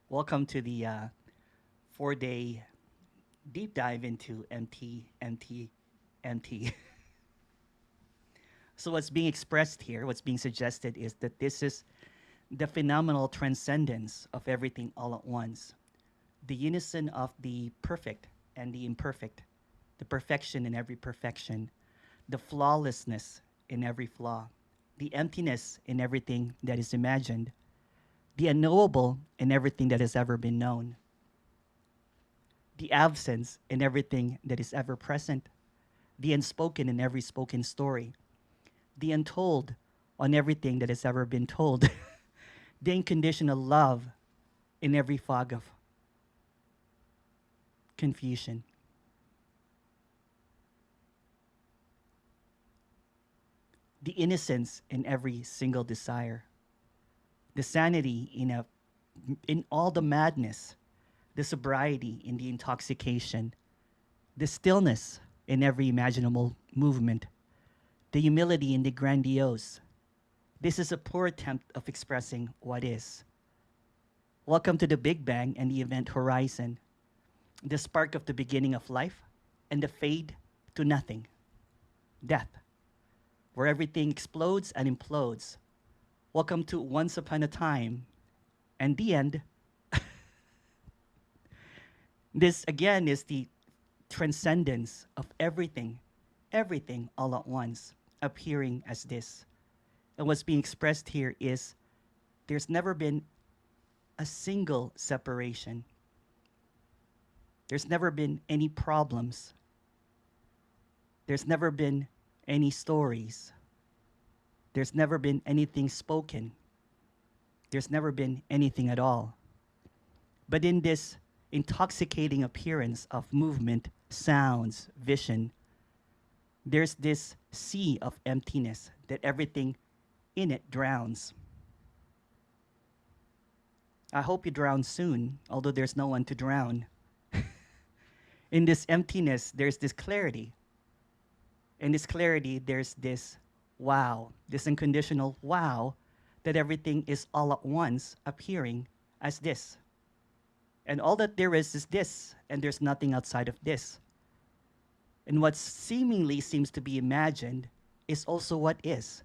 Welcome to the 4-day deep dive into MT. So, what's being expressed here, what's being suggested is that this is the phenomenal transcendence of everything all at once, the unison of the perfect and the imperfect, the perfection in every perfection, the flawlessness in every flaw, the emptiness in everything that is imagined, the unknowable in everything that has ever been known, the absence in everything that is ever present, the unspoken in every spoken story, the untold on everything that has ever been told, the unconditional love in every fog of confusion. The innocence in every single desire, the sanity in all the madness, the sobriety in the intoxication, the stillness in every imaginable movement, the humility in the grandiose. This is a poor attempt of expressing what is. Welcome to the Big Bang and the event horizon, the spark of the beginning of life and the fade to nothing, death, where everything explodes and implodes. Welcome to Once Upon a Time and the end. This again is the transcendence of everything, everything all at once, appearing as this. And what's being expressed here is there's never been a single separation. There's never been any problems. There's never been any stories. There's never been anything spoken. There's never been anything at all. But in this intoxicating appearance of movement, sounds, vision, there's this sea of emptiness that everything in it drowns. I hope you drown soon, although there's no one to drown. In this emptiness, there's this clarity. In this clarity, there's this wow, this unconditional wow, that everything is all at once appearing as this. And all that there is this, and there's nothing outside of this. And what seemingly seems to be imagined is also what is.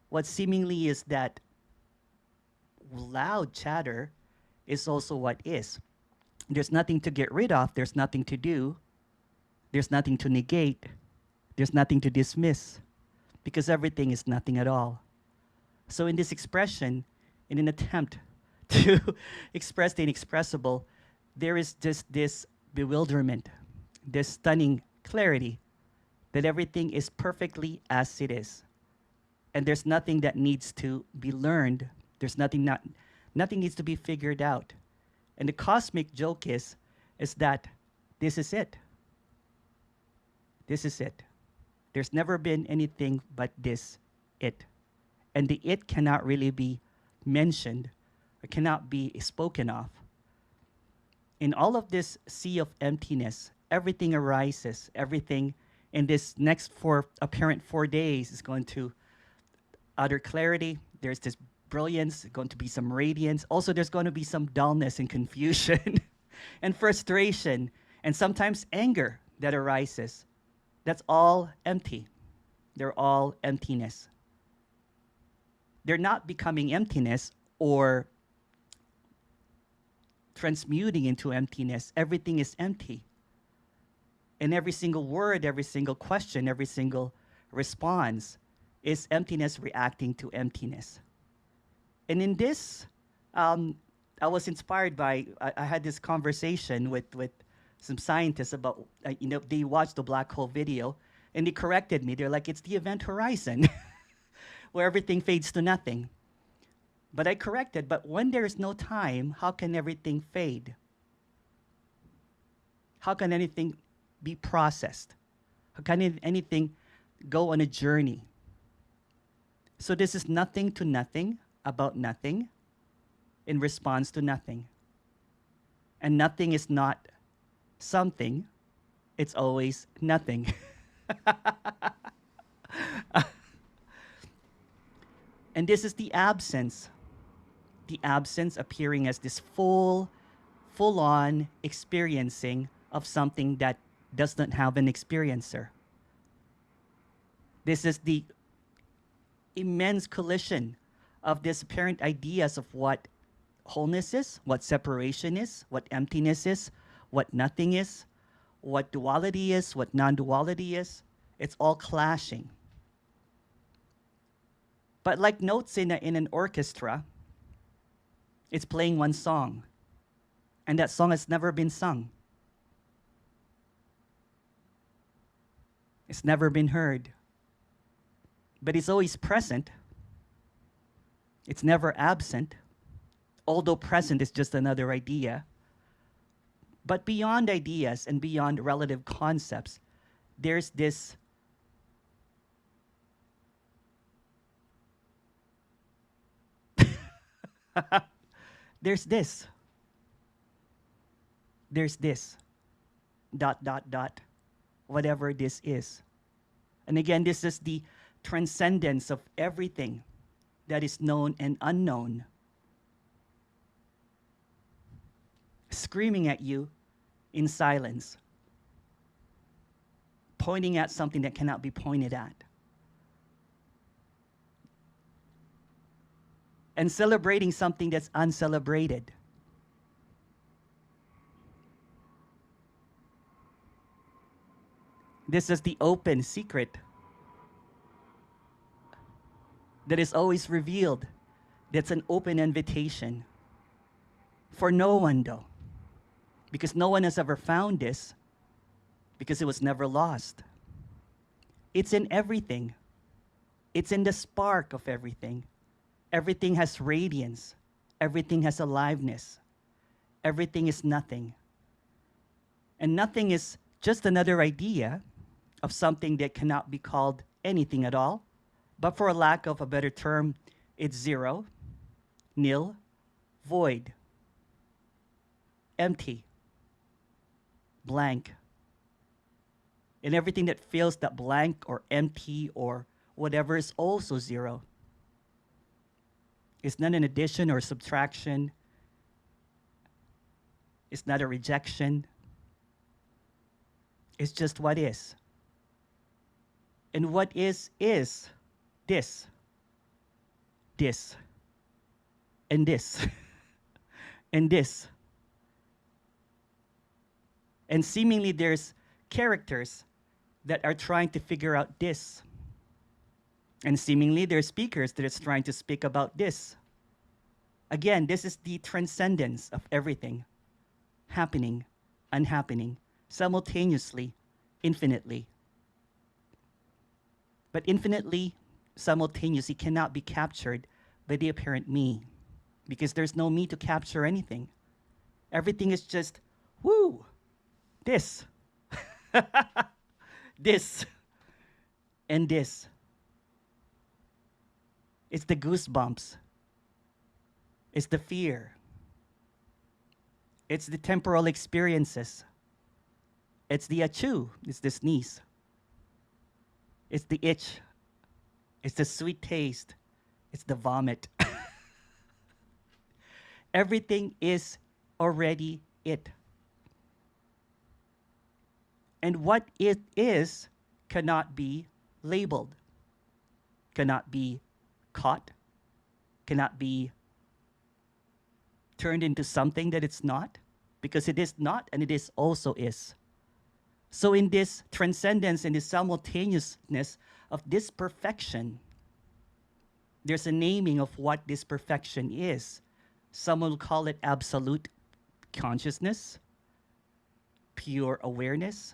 What seemingly is that loud chatter is also what is. There's nothing to get rid of, there's nothing to do, there's nothing to negate, there's nothing to dismiss, because everything is nothing at all. So in this expression, in an attempt to express the inexpressible, there is just this bewilderment, this stunning clarity that everything is perfectly as it is. And there's nothing that needs to be learned. There's nothing needs to be figured out. And the cosmic joke is that this is it. This is it. There's never been anything but this it. And the it cannot really be mentioned or cannot be spoken of. In all of this sea of emptiness, everything arises. Everything in this next apparent 4 days is going to utter clarity. There's this brilliance, going to be some radiance. Also, there's going to be some dullness and confusion and frustration and sometimes anger that arises. That's all empty. They're all emptiness. They're not becoming emptiness or transmuting into emptiness. Everything is empty. And every single word, every single question, every single response is emptiness reacting to emptiness. And in this, I was inspired by, I had this conversation with some scientists about, they watched the black hole video and they corrected me. They're like, it's the event horizon where everything fades to nothing. But I corrected, but when there's no time, how can everything fade? How can anything be processed? How can anything go on a journey? So this is nothing to nothing, about nothing, in response to nothing. And nothing is not something, it's always nothing. And this is the the absence appearing as this full-on experiencing of something that does not have an experiencer. This is the immense collision of these apparent ideas of what wholeness is, what separation is, what emptiness is, what nothing is, what duality is, what non-duality is. It's all clashing. But like notes in an orchestra, it's playing one song, and that song has never been sung. It's never been heard. But it's always present. It's never absent, although present is just another idea. But beyond ideas and beyond relative concepts, there's this there's this. There's this. ... Whatever this is. And again, this is the transcendence of everything that is known and unknown, screaming at you in silence, pointing at something that cannot be pointed at, and celebrating something that's uncelebrated. This is the open secret that is always revealed. That's an open invitation for no one, though, because no one has ever found this, because it was never lost. It's in everything. It's in the spark of everything. Everything has radiance. Everything has aliveness. Everything is nothing. And nothing is just another idea of something that cannot be called anything at all. But for a lack of a better term, it's zero, nil, void, empty, blank. And everything that fills that blank or empty or whatever is also zero. It's not an addition or subtraction. It's not a rejection. It's just what is. And what is this, this, and this, and this. And seemingly there's characters that are trying to figure out this. And seemingly there's speakers that are trying to speak about this. Again, this is the transcendence of everything, happening, unhappening, simultaneously, infinitely. But infinitely, simultaneously cannot be captured by the apparent me, because there's no me to capture anything. Everything is just, woo, this, this, and this. It's the goosebumps. It's the fear. It's the temporal experiences. It's the achoo. It's the sneeze. It's the itch. It's the sweet taste. It's the vomit. Everything is already it. And what it is cannot be labeled, cannot be caught, cannot be turned into something that it's not, because it is not and it is also is. So in this transcendence and this simultaneousness of this perfection, there's a naming of what this perfection is. Some will call it absolute consciousness, pure awareness.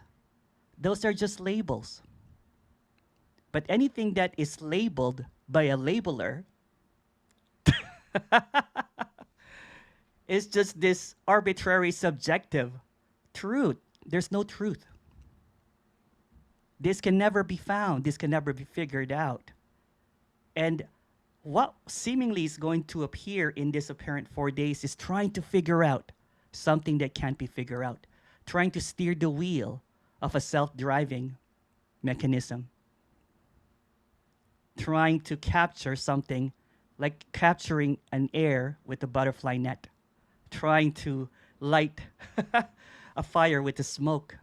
Those are just labels. But anything that is labeled by a labeler is just this arbitrary subjective truth. There's no truth. This can never be found. This can never be figured out. And what seemingly is going to appear in this apparent 4 days is trying to figure out something that can't be figured out, trying to steer the wheel of a self-driving mechanism, trying to capture something like capturing an air with a butterfly net, trying to light a fire with the smoke.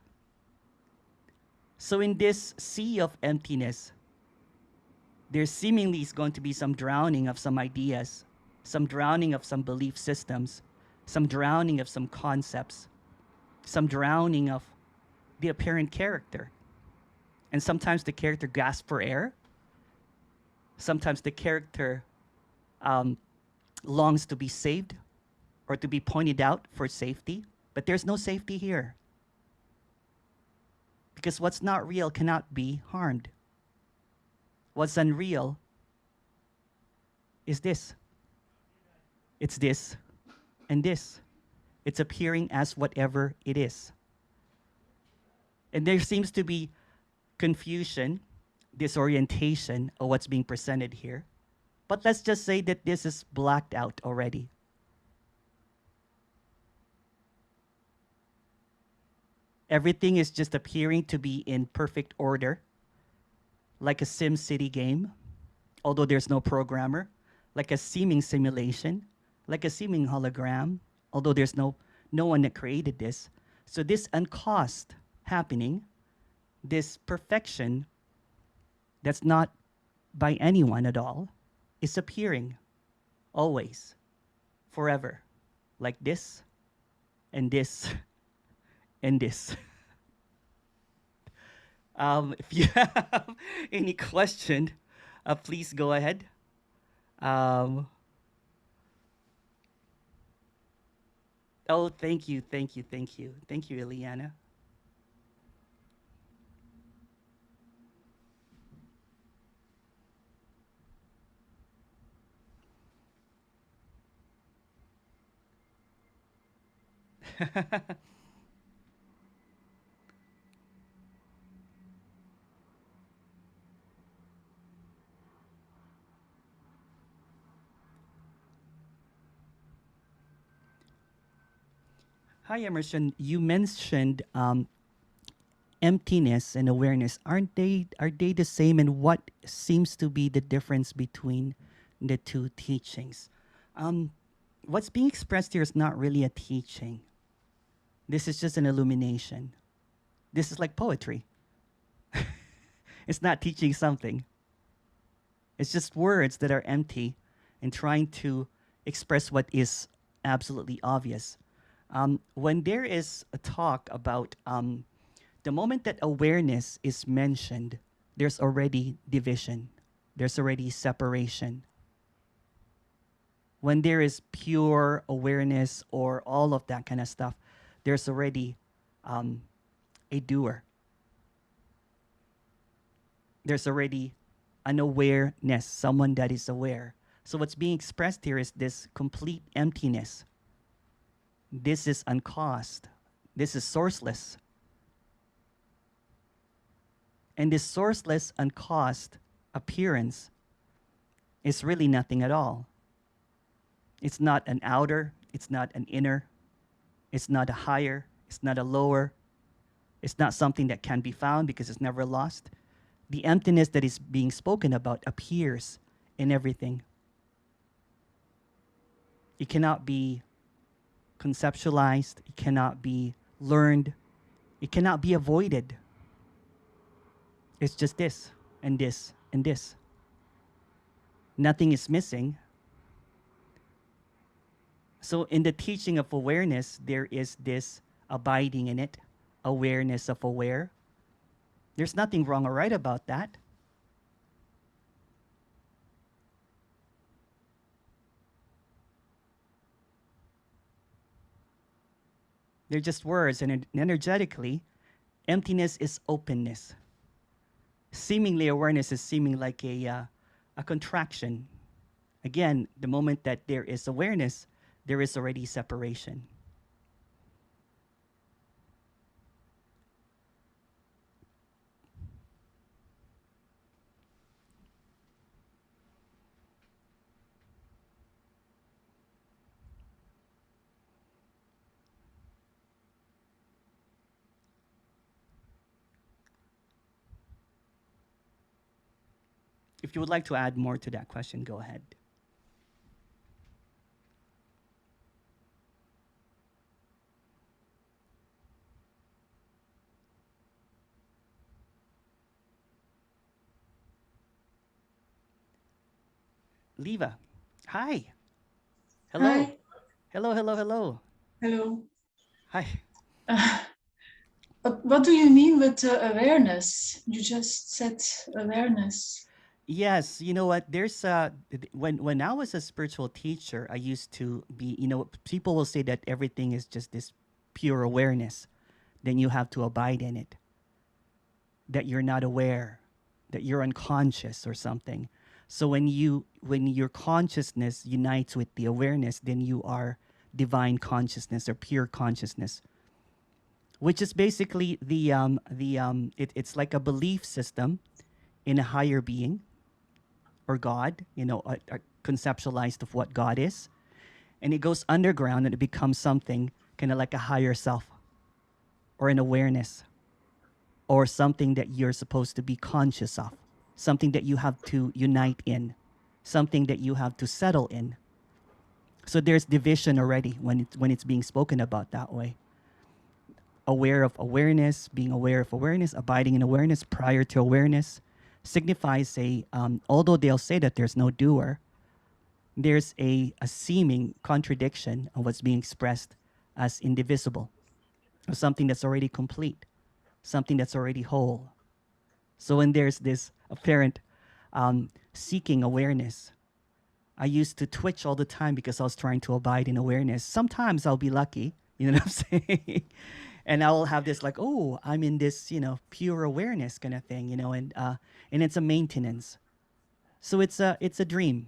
So in this sea of emptiness, there seemingly is going to be some drowning of some ideas, some drowning of some belief systems, some drowning of some concepts, some drowning of the apparent character. And sometimes the character gasps for air. Sometimes the character um, longs to be saved or to be pointed out for safety. But there's no safety here. Because what's not real cannot be harmed. What's unreal is this. It's this and this. It's appearing as whatever it is. And there seems to be confusion, disorientation of what's being presented here. But let's just say that this is blacked out already. Everything is just appearing to be in perfect order, like a SimCity game, although there's no programmer, like a seeming simulation, like a seeming hologram, although there's no one that created this. So this uncaused happening, this perfection that's not by anyone at all, is appearing always, forever, like this and this and this. If you have any question, please go ahead. Oh, thank you, thank you, thank you. Thank you, Eliana. Hi, Emerson. You mentioned emptiness and awareness. Are they the same? And what seems to be the difference between the two teachings? Um, what's being expressed here is not really a teaching. This is just an illumination. This is like poetry. It's not teaching something. It's just words that are empty and trying to express what is absolutely obvious. When there is a talk about the moment that awareness is mentioned, there's already division, there's already separation. When there is pure awareness or all of that kind of stuff, there's already a doer. There's already an awareness, someone that is aware. So what's being expressed here is this complete emptiness. This is uncaused. This is sourceless. And this sourceless, uncaused appearance is really nothing at all. It's not an outer, it's not an inner, it's not a higher, it's not a lower, it's not something that can be found because it's never lost. The emptiness that is being spoken about appears in everything. It cannot be conceptualized, it cannot be learned, it cannot be avoided. It's just this and this and this. Nothing is missing. So in the teaching of awareness, there is this abiding in it, awareness of aware. There's nothing wrong or right about that. They're just words, and energetically, emptiness is openness. Seemingly awareness is seeming like a contraction. Again, the moment that there is awareness, there is already separation. If you would like to add more to that question, go ahead. Leva. Hi. Hello. Hi. Hello, hello, hello. Hello. Hi. Uh, what do you mean with awareness? You just said awareness. Yes, you know what? There's when I was a spiritual teacher, I used to be, people will say that everything is just this pure awareness. Then you have to abide in it. That you're not aware, that you're unconscious or something. So when your consciousness unites with the awareness, then you are divine consciousness or pure consciousness, which is basically it's like a belief system in a higher being or God, conceptualized of what God is, and it goes underground and it becomes something kind of like a higher self or an awareness or something that you're supposed to be conscious of, something that you have to unite in, something that you have to settle in. So there's division already when it's being spoken about that way. Aware of awareness, being aware of awareness, abiding in awareness prior to awareness signifies although they'll say that there's no doer, there's a seeming contradiction of what's being expressed as indivisible, of something that's already complete, something that's already whole. So when there's this apparent seeking awareness, I used to twitch all the time because I was trying to abide in awareness. Sometimes I'll be lucky, you know what I'm saying? And I'll have this like, oh, I'm in this, pure awareness kind of thing, and it's a maintenance. So it's a dream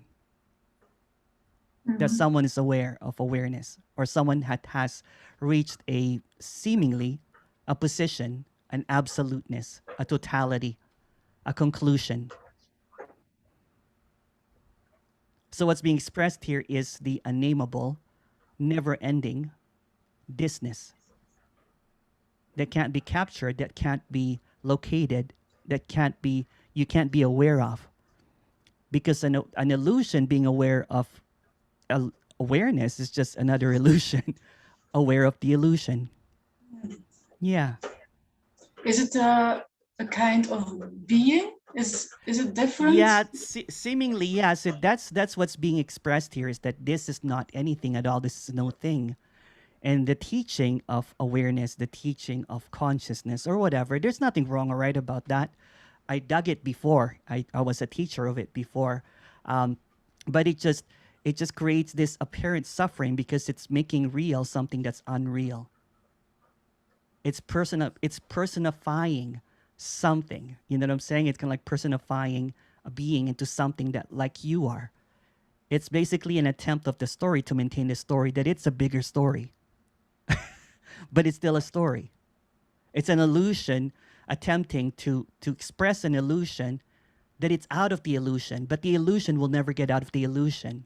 that Mhm. someone is aware of awareness or someone has reached a seemingly a position, an absoluteness, a totality, a conclusion. So what's being expressed here is the unnameable, never-ending thisness that can't be captured, that can't be located, that can't be you can't be aware of, because an illusion being aware of awareness is just another illusion, aware of the illusion. Yeah. Is it a kind of being? Is it different? Yeah, seemingly yes. That's what's being expressed here is that this is not anything at all. This is no thing. And the teaching of awareness, the teaching of consciousness or whatever, there's nothing wrong or right about that. I dug it before. I was a teacher of it before. Um, but it just creates this apparent suffering because it's making real something that's unreal. It's personifying something. You know what I'm saying? It's kind of like personifying a being into something that like you are. It's basically an attempt of the story to maintain the story that it's a bigger story, but it's still a story. It's an illusion attempting to express an illusion that it's out of the illusion, but the illusion will never get out of the illusion.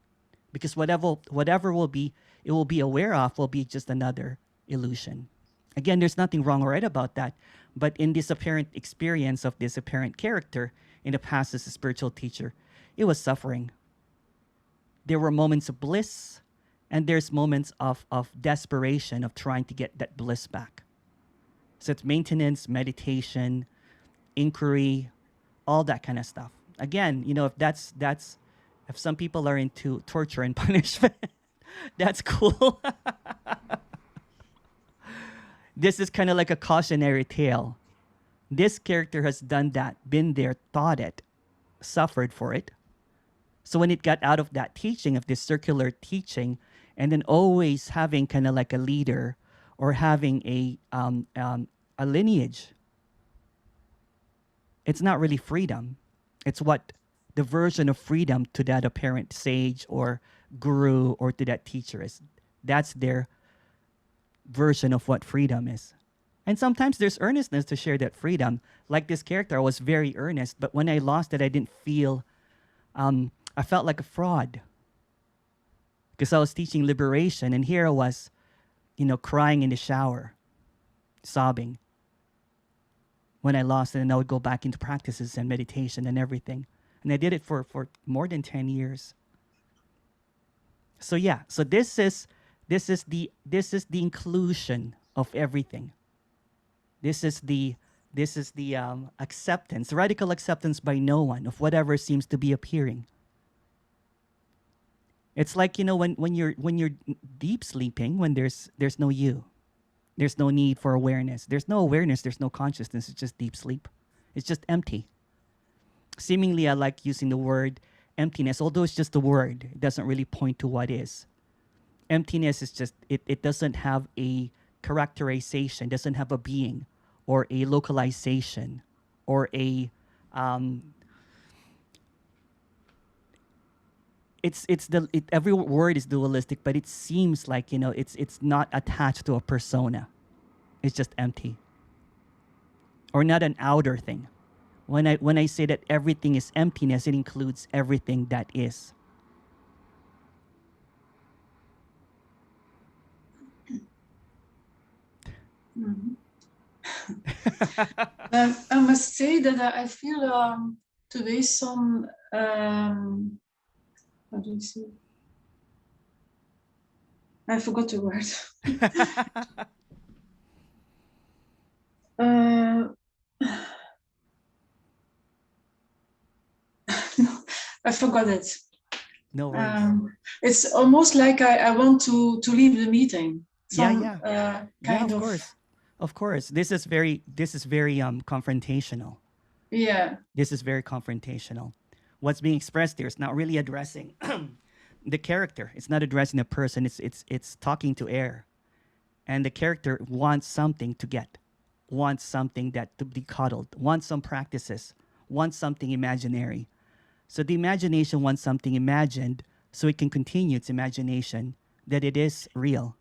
Because whatever will be it will be aware of will be just another illusion. Again, there's nothing wrong or right about that. But in this apparent experience of this apparent character in the past as a spiritual teacher, it was suffering. There were moments of bliss and there's moments of desperation of trying to get that bliss back. So it's maintenance, meditation, inquiry, all that kind of stuff. Again, if if some people are into torture and punishment, that's cool. This is kind of like a cautionary tale. This character has done that, been there, taught it, suffered for it. So when it got out of that teaching, of this circular teaching, and then always having kind of like a leader or having a lineage, it's not really freedom. It's what the version of freedom to that apparent sage or guru or to that teacher is. That's their version of what freedom is. And sometimes there's earnestness to share that freedom. Like this character, I was very earnest, but when I lost it, I didn't feel, I felt like a fraud because I was teaching liberation. And here I was, crying in the shower, sobbing when I lost it. And I would go back into practices and meditation and everything. And I did it for more than 10 years. So yeah, so this is the inclusion of everything. This is the acceptance, radical acceptance by no one of whatever seems to be appearing. It's like, you know, when you're deep sleeping, when there's no you. There's no need for awareness. There's no awareness, there's no consciousness. It's just deep sleep. It's just empty. Seemingly, I like using the word emptiness, although it's just a word. It doesn't really point to what is. Emptiness is just, it doesn't have a characterization, doesn't have a being or a localization or a um, every word is dualistic, but it seems like, you know, it's not attached to a persona. It's just empty, or not an outer thing. When I say that everything is emptiness, it includes everything that is. Mhm. I must say that I feel today some how do you say? I forgot the word. I forgot it. No worries. It's almost like I want to leave the meeting. Yeah, Some yeah, yeah. kind Of of, course, of course. This is very confrontational. yeah. This is very confrontational. What's being expressed here is not really addressing the character. It's not addressing a person. It's talking to air, and the character wants something to get, wants something that to be coddled, wants some practices, wants something imaginary. So the imagination wants something imagined, so it can continue its imagination that it is real.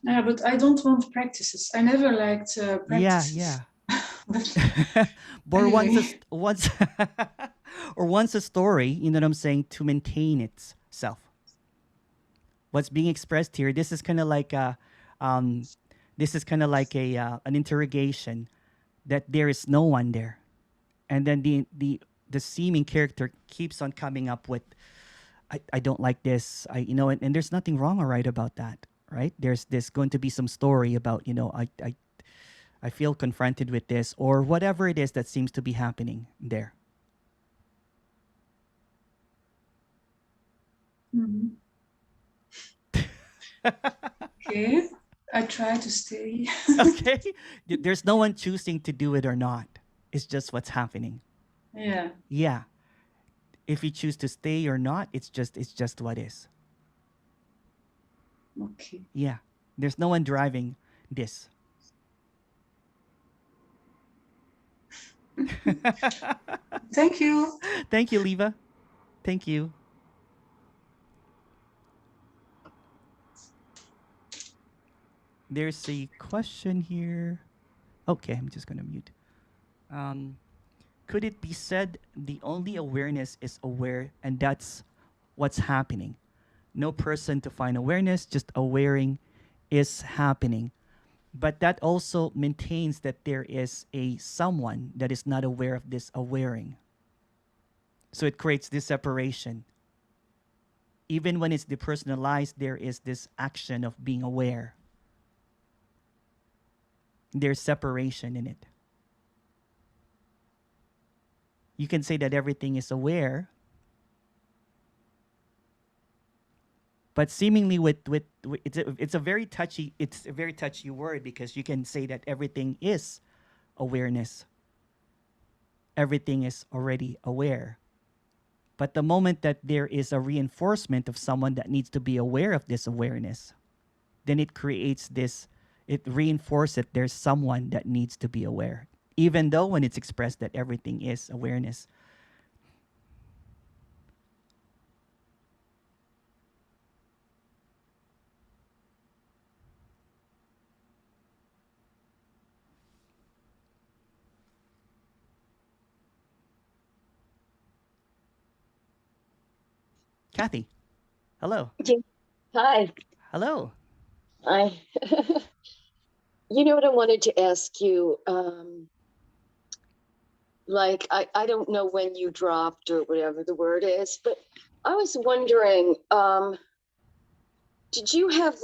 Yeah, but I don't want practices. I never liked Yeah, practices. yeah. But Or once anyway, once or once a story, you know what I'm saying, to maintain itself. What's being expressed here, this is kind of like a um, this is kind of like a an interrogation that there is no one there, and then the seeming character keeps on coming up with, I don't like this, and there's nothing wrong or right about that, right? There's going to be some story about, I feel confronted with this, or whatever it is that seems to be happening there. mhm. Okay, I try to stay. Okay. There's no one choosing to do it or not. It's just what's happening. Yeah, Yeah. If you choose to stay or not, it's just what is. okay. Yeah. There's no one driving this. Thank you. Thank you, Leva. Thank you. There's a question here. Okay, I'm just gonna mute. Um, could it be said the only awareness is aware, and that's what's happening? No person to find awareness, just awareing is happening. But that also maintains that there is a someone that is not aware of this awareing. So it creates this separation. Even when it's depersonalized, there is this action of being aware. There's separation in it. You can say that everything is aware, but seemingly with it's a very touchy word, because you can say that everything is awareness. Everything is already aware. But the moment that there is a reinforcement of someone that needs to be aware of this awareness, then it creates this, it reinforces that there's someone that needs to be aware, even though when it's expressed that everything is awareness. Kathy, hello. Yeah. Hi. Hello. I, you know what I wanted to ask you? I don't know when you dropped or whatever the word is, but I was wondering, did you have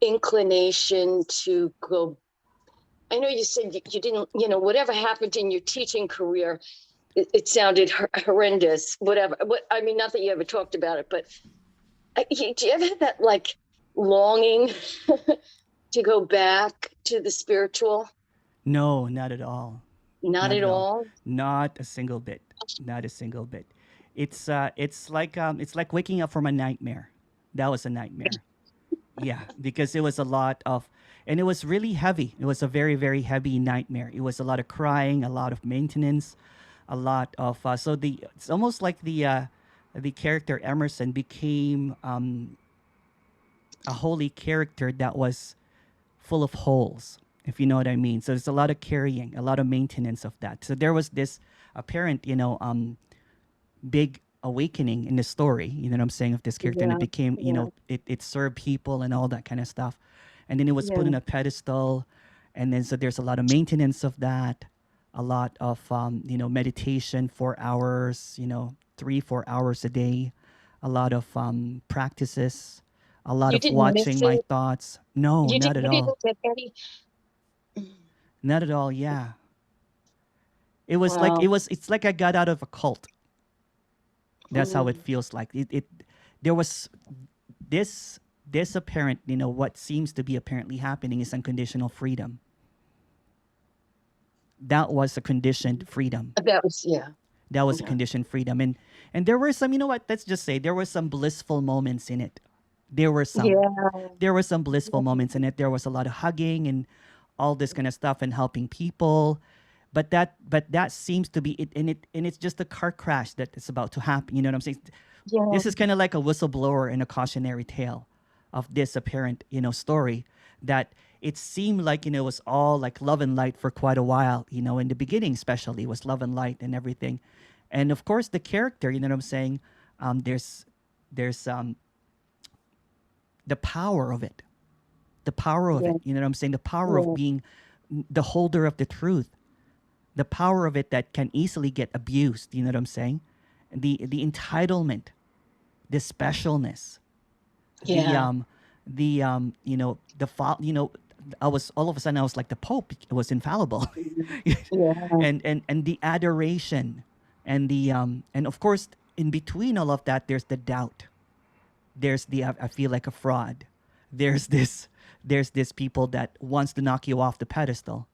inclination to go? I know you said you didn't, whatever happened in your teaching career, it sounded horrendous, whatever. I mean, not that you ever talked about it, but do you ever have that like longing to go back to the spiritual? No, not at all. Not Not at at all. all. Not a single bit. Not a single bit. It's like waking up from a nightmare. That was a nightmare. Yeah, because it was a lot of, and it was really heavy. It was a very, very heavy nightmare. It was a lot of crying, a lot of maintenance, a lot of so the it's almost like the character Emerson became a holy character that was full of holes, if you know what I mean. So there's a lot of carrying, a lot of maintenance of that. So there was this apparent, big awakening in the story, you know what I'm saying, of this character. And it Yeah, became, yeah, it served people and all that kind of stuff. And then it was put yeah. in a pedestal. And then so there's a lot of maintenance of that, a lot of, meditation, 4 hours, 3, 4 hours a day, a lot of practices, a lot You of didn't miss watching my it. thoughts. No, not at You all. didn't get any. Not at all. Yeah. It was like Wow. it's like I got out of a cult. That's how it Mm. feels like. It there was this this apparent, what seems to be apparently happening is unconditional freedom. That was a conditioned freedom. That was, yeah, That was a yeah, conditioned freedom. And there were some, let's just say there were some blissful moments in it. There were some. yeah, There were some blissful moments in it. There was a lot of hugging and all this kind of stuff and helping people. But that seems to be it, and it's just a car crash that is about to happen. You know what I'm saying? yeah, This is kind of like a whistleblower in a cautionary tale of this apparent, story that it seemed like, it was all like love and light for quite a while, in the beginning, especially it was love and light and everything. And of course, the character, you know what I'm saying? There's the power of it, the power of yeah, it, you know what I'm saying? The power of yeah, being the holder of the truth, the power of it that can easily get abused, you know what I'm saying? The entitlement, the specialness, the yeah, um the I was all of a sudden I was like the Pope. It was infallible. yeah, And the adoration and of course in between all of that there's the doubt. There's the I feel like a fraud. There's this people that wants to knock you off the pedestal.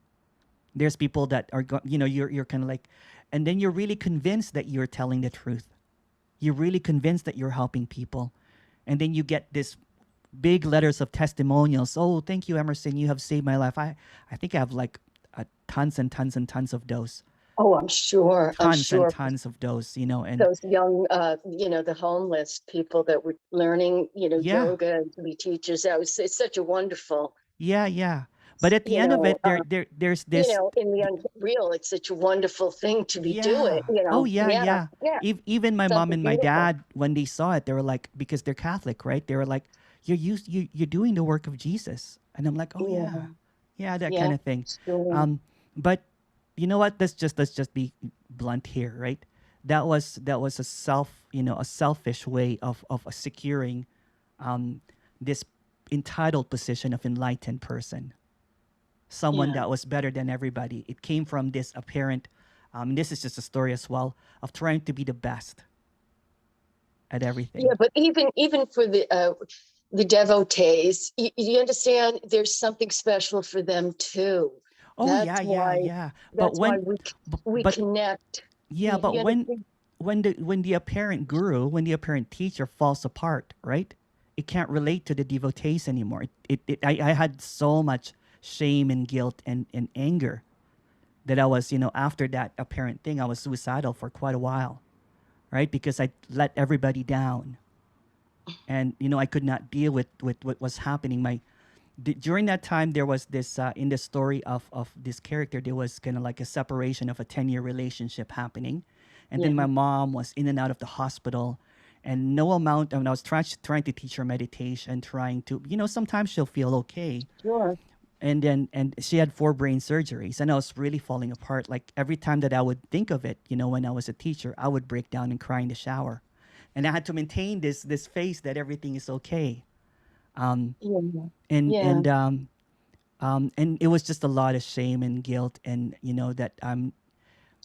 There's people that are you're kind of like, and then you're really convinced that you're telling the truth. You're really convinced that you're helping people. And then you get this big letters of testimonials. Oh, thank you, Emerson. You have saved my life. I think I have like tons and tons and tons of those. oh, I'm sure. I'm Tons and sure tons of those, and those young, the homeless people that were learning, yeah, yoga and to be teachers. It's such a wonderful, yeah, yeah. But at the you end of know, it, there's this, in the unreal, it's such a wonderful thing to be doing, yeah. Oh, yeah, yeah, yeah. yeah, Even my mom something and my beautiful. dad, when they saw it, they were like, because they're Catholic, right? They were like, you're doing the work of Jesus. And I'm like, oh, Yeah, yeah, yeah, that yeah, kind of thing. sure. But you know what? Let's just be blunt here, right? That was a selfish way of securing this entitled position of enlightened person, someone Yeah. that was better than everybody. It came from this apparent, and this is just a story as well, of trying to be the best at Yeah, everything. but even for the devotees, you understand, there's something special for them too. Oh That's yeah, yeah, why yeah. But that's why when, we but connect. yeah, but You understand? when the apparent guru, when the apparent teacher falls apart, right? It can't relate to the devotees anymore. I had so much shame and guilt and anger that I was, after that apparent thing, I was suicidal for quite a while, right? Because I let everybody down, and I could not deal with what was happening. During that time there was this in the story of this character, there was kind of like a separation of a 10-year relationship happening, and then Yeah, my mom was in and out of the hospital, and no amount, I mean, I was trying to teach her meditation, trying to, sometimes she'll feel okay, sure. and she had 4 brain surgeries, and I was really falling apart. Like every time that I would think of it, when I was a teacher, I would break down and cry in the shower, and I had to maintain this face that everything is okay. um Yeah, and yeah, and um and it was just a lot of shame and guilt, and that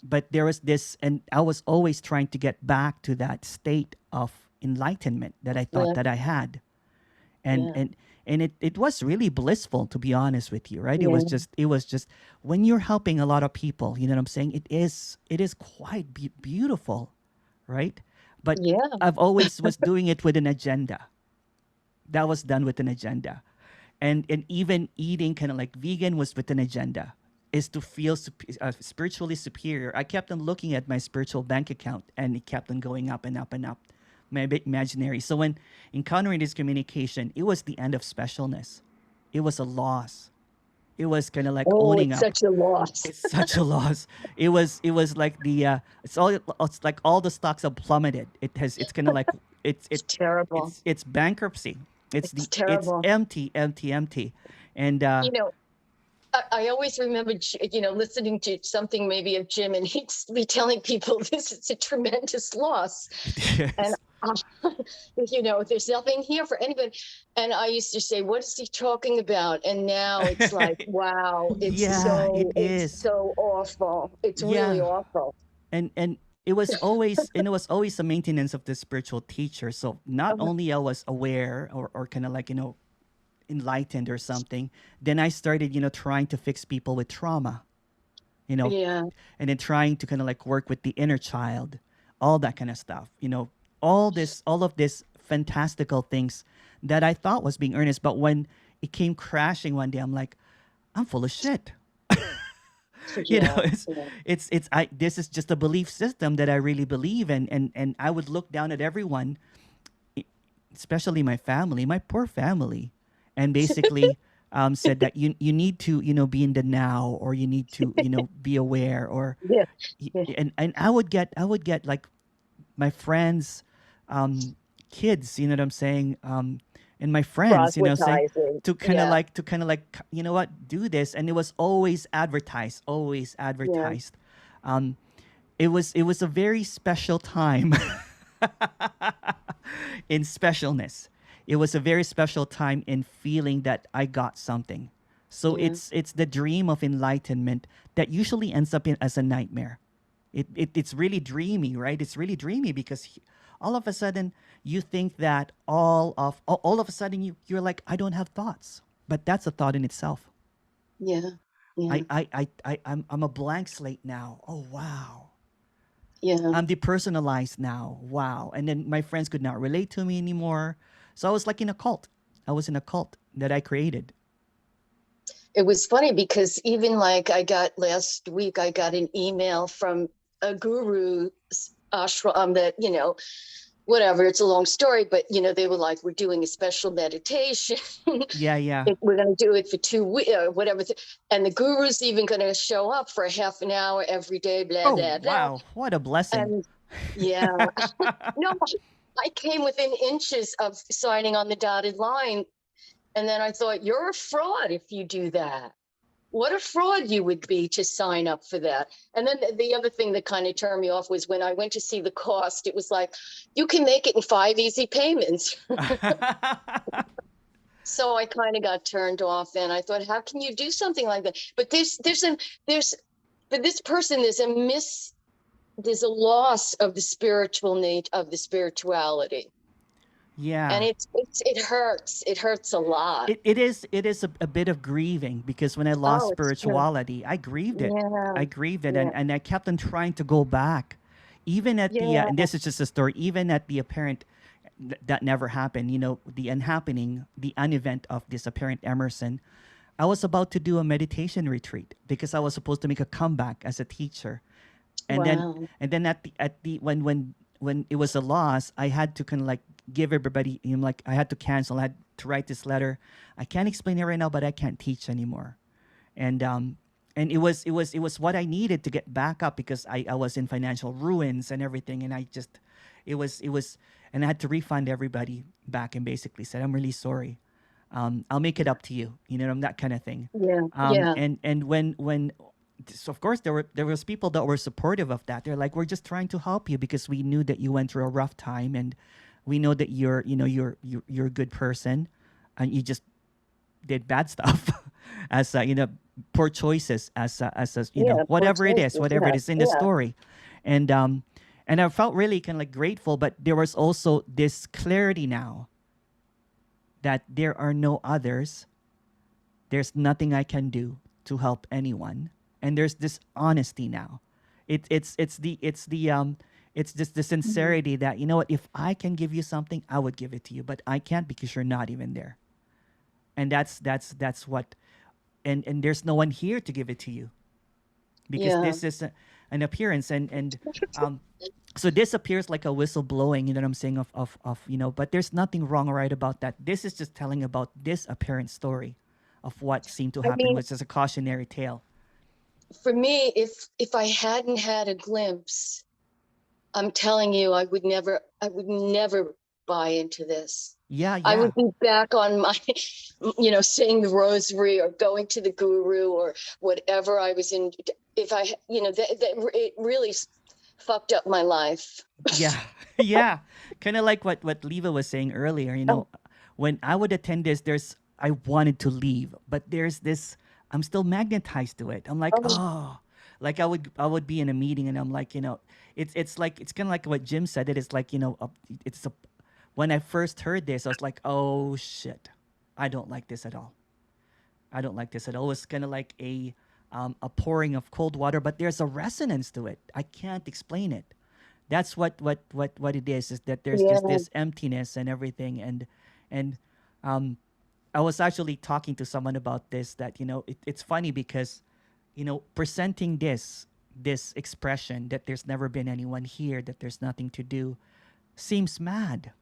but there was this, and I was always trying to get back to that state of enlightenment that I thought Yeah. that I had. and Yeah. and and it was really blissful, to be honest with you, right? Yeah. It was just when you're helping a lot of people, you know what I'm saying, it is quite beautiful, right? But Yeah. I've always was doing it with an agenda. That was done with an agenda. And even eating kind of like vegan was with an agenda, is to feel spiritually superior. I kept on looking at my spiritual bank account, and it kept on going up and up and up, my imaginary. So when encountering this communication, it was the end of specialness. It was a loss. It was kind of like Oh, owning it's up. such a loss. It's such a loss. It was like it's like all the stocks have plummeted. It's kind of like it's It's it terrible. it's bankruptcy. It's It's terrible. empty, empty, empty. And You know, I always remember, listening to something maybe of Jim, and he'd be telling people this is a tremendous loss. And, yes. there's nothing here for anybody. And I used to say, what is he talking about? And now it's like, wow, Yeah, it it's is. so awful. It's really Yeah. awful. And it was always a maintenance of the spiritual teacher. So not Uh, only I was aware, or kind of like, enlightened or something, then I started, trying to fix people with trauma, you know, Yeah. and then trying to kind of like work with the inner child, all that kind of stuff, all of this fantastical things that I thought was being earnest. But when it came crashing one day, I'm like, I'm full of shit. Yeah. it's Yeah. this is just a belief system that I really believe in, and I would look down at everyone, e- especially my family, my poor family, and basically said that you need to, be in the now, or you need to, be aware, or Yeah. Yeah. and I would get like my friends, kids, you know what I'm saying, and my friends, saying Proselytizing. to kind of Yeah. like you know what, do this, and it was always advertised, always Yeah. advertised. Um, it was a very special time in specialness. It was a very special time in feeling that I got something. So Yeah. it's the dream of enlightenment that usually ends up as a nightmare. It's really dreamy, right? It's really dreamy because all of a sudden you think that all of a sudden you're like, I don't have thoughts, but that's a thought in itself. Yeah. Yeah. I'm a blank slate now. Oh wow. Yeah. I'm depersonalized now. Wow. And then my friends could not relate to me anymore. So I was like in a cult. I was in a cult that I created. It was funny because even like last week, I got an email from a guru's ashram that, whatever, it's a long story, but, they were like, we're doing a special meditation. Yeah, yeah. We're going to do it for 2 weeks, whatever. And the guru's even going to show up for a half an hour every day, blah, Oh blah, blah. wow. What a blessing. And yeah, no, I came within inches of signing on the dotted line. And then I thought, you're a fraud if you do that. What a fraud you would be to sign up for that. And then the other thing that kind of turned me off was when I went to see the cost, it was like, you can make it in 5 easy payments. So I kind of got turned off, and I thought, how can you do something like that? But for this person, there's a loss of the spiritual nature of the spirituality. Yeah. And it hurts. It hurts a lot. It is a bit of grieving, because when I lost Oh, it's spirituality, I grieved it. yeah, I grieved it, yeah, and I kept on trying to go back, even at the yeah. and this is just a story. Even at the apparent that never happened. The unhappening, the unevent of this apparent Emerson. I was about to do a meditation retreat because I was supposed to make a comeback as a teacher, and then Wow. at the when it was a loss, I had to kind of like give everybody, like I had to cancel. I had to write this letter. I can't explain it right now, but I can't teach anymore. And it was what I needed to get back up, because I was in financial ruins and everything, and it was and I had to refund everybody back, and basically said, I'm really sorry. I'll make it up to you. That kind of thing. Yeah, yeah, And when so of course there was people that were supportive of that. They're like, we're just trying to help you because we knew that you went through a rough time, and we know that you're a good person, and you just did bad stuff as poor choices as you Yeah, know, poor whatever it is, choices. whatever it Yeah, is in the yeah. story. And and I felt really kind of like grateful, but there was also this clarity now that there are no others. There's nothing I can do to help anyone, and there's this honesty now. It's just the Mhm. sincerity that, you know what, if I can give you something, I would give it to you, but I can't because you're not even there. And that's what, and there's no one here to give it to you because Yeah. this is an appearance. And um so this appears like a whistle blowing, you know what I'm saying, of you know, but there's nothing wrong or right about that. This is just telling about this apparent story of what seemed to I happen, mean, which is a cautionary tale. for me, if I hadn't had a glimpse, I'm telling you, I would never buy into this. Yeah, I yeah. would be back on my, saying the rosary or going to the guru or whatever I was in. If I, it really fucked up my life. Yeah. Yeah. Kind of like what Leva was saying earlier, you Oh, know, when I would attend this, I wanted to leave, but there's this, I'm still magnetized to it. I'm like, oh, oh, like I would be in a meeting and I'm like, you know, it's like, it's kind of like what Jim said. It is like, you know, it's a, when I first heard this, I was like, oh shit, I don't like this at all. I don't like this at all. It's kind of like a pouring of cold water, but there's a resonance to it. I can't explain it. That's what it is that there's just yeah. this emptiness and everything. And um I was actually talking to someone about this, that, you know, it's funny because, you know, presenting this expression that there's never been anyone here, that there's nothing to do, seems mad.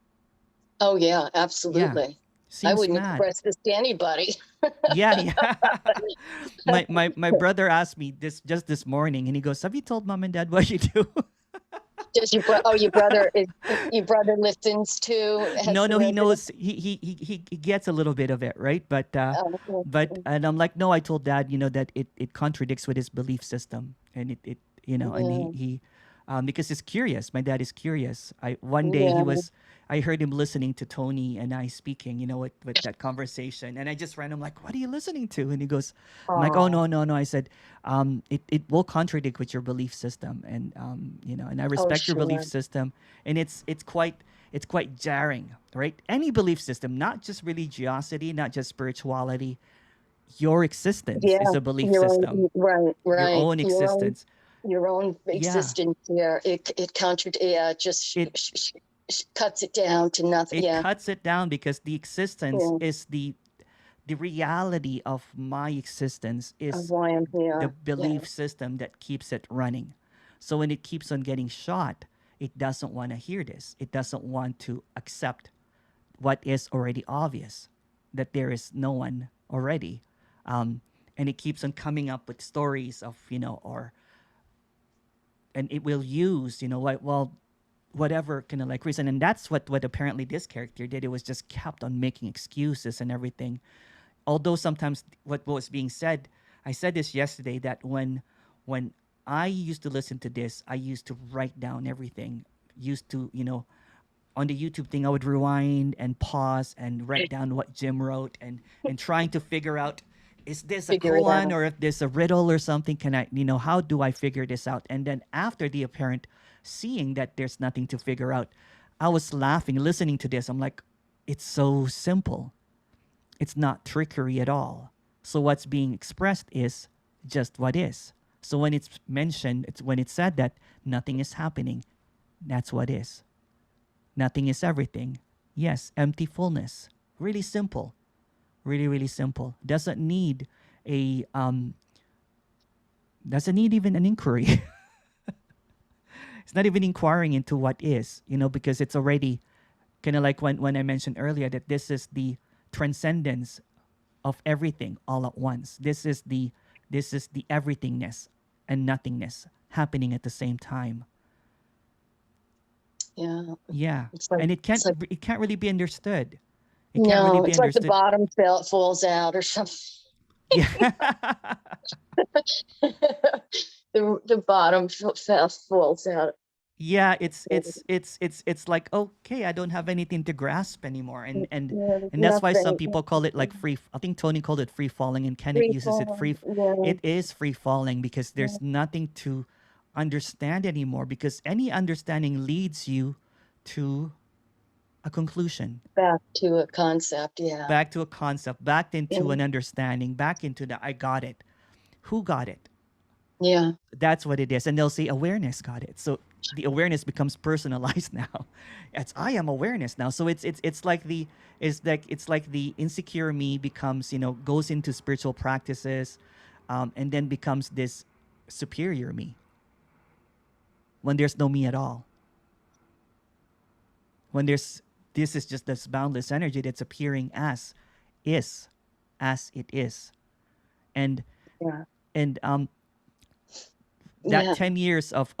Oh, yeah, Yeah, absolutely. I seems wouldn't mad. express this to anybody. Yeah, yeah. My brother asked me this just this morning, and he goes, "Have you told mom and dad what you do?" Does your brother listens to, No, has no, he read it? knows. He gets a little bit of it, right? But Oh, and I'm like, no, I told dad, you know, that it contradicts with his belief system, and it you know, and yeah, because he's curious. My dad is curious. I One day yeah. I heard him listening to Tony and I speaking, you know, with that conversation, and I just ran him like, what are you listening to? And he goes, I'm like, oh, Oh, no, no, no. I said, it will contradict with your belief system, and you know, and I oh, respect your belief sure. system, and it's quite jarring, right? Any belief system, not just religiosity, not just spirituality, your existence is Yeah, a belief your system, own, right, your right. own existence. Your own Yeah, existence. Yeah, yeah, just it cuts it down to nothing. it Yeah, cuts it down because the existence yeah. is the reality of my existence Of is why I'm the here. Yeah. belief system that keeps it running. So when it keeps on getting shot, it doesn't want to hear this. It doesn't want to accept what is already obvious, that there is no one already. Um, and it keeps on coming up with stories of, you know, or, and it will use, you know, like, well, whatever kind of like reason. And that's what apparently this character did. It was just kept on making excuses and everything. Although sometimes what was being said, I said this yesterday, that when I used to listen to this, I used to write down everything. Used to, you know, on the YouTube thing, I would rewind and pause and write down what Jim wrote, and trying to figure out, is this a Figure it koan, out. or if this a riddle or something? Can I, you know, how do I figure this out? And then after the apparent seeing that there's nothing to figure out, I was laughing listening to this. I'm like, it's so simple. It's not trickery at all. So what's being expressed is just what is. So when it's mentioned, it's when it's said that nothing is happening, that's what is. Nothing is everything. Yes, empty fullness. Really simple. Really, really simple. A doesn't need even an inquiry. It's not even inquiring into what is, you know, because it's already kind of like when I mentioned earlier that this is the transcendence of everything all at once. This is the everythingness and nothingness happening at the same time. Yeah. Yeah. It's like And it's like it can't really be understood. It can't really no, be it's like the understood. bottom falls out or something. Yeah. The bottom falls out. Yeah, it's like, okay, I don't have anything to grasp anymore, and Yeah, there's and that's why some nothing. people call it like free. I think Tony called it free falling, and Kenneth Free uses it fall. Yeah, It is free falling because yeah. there's nothing to understand anymore. Because any understanding leads you to a conclusion, Back to a concept. Yeah. back to a concept, back into Yeah. an understanding, back into the I got it. Who got it? Yeah. That's what it is. And they'll say awareness got it. So the awareness becomes personalized now. It's I am awareness now. So it's like the insecure me becomes, goes into spiritual practices, and then becomes this superior me when there's no me at all. When there's this is just this boundless energy that's appearing is as it is. And Yeah. and that Yeah. 10 years of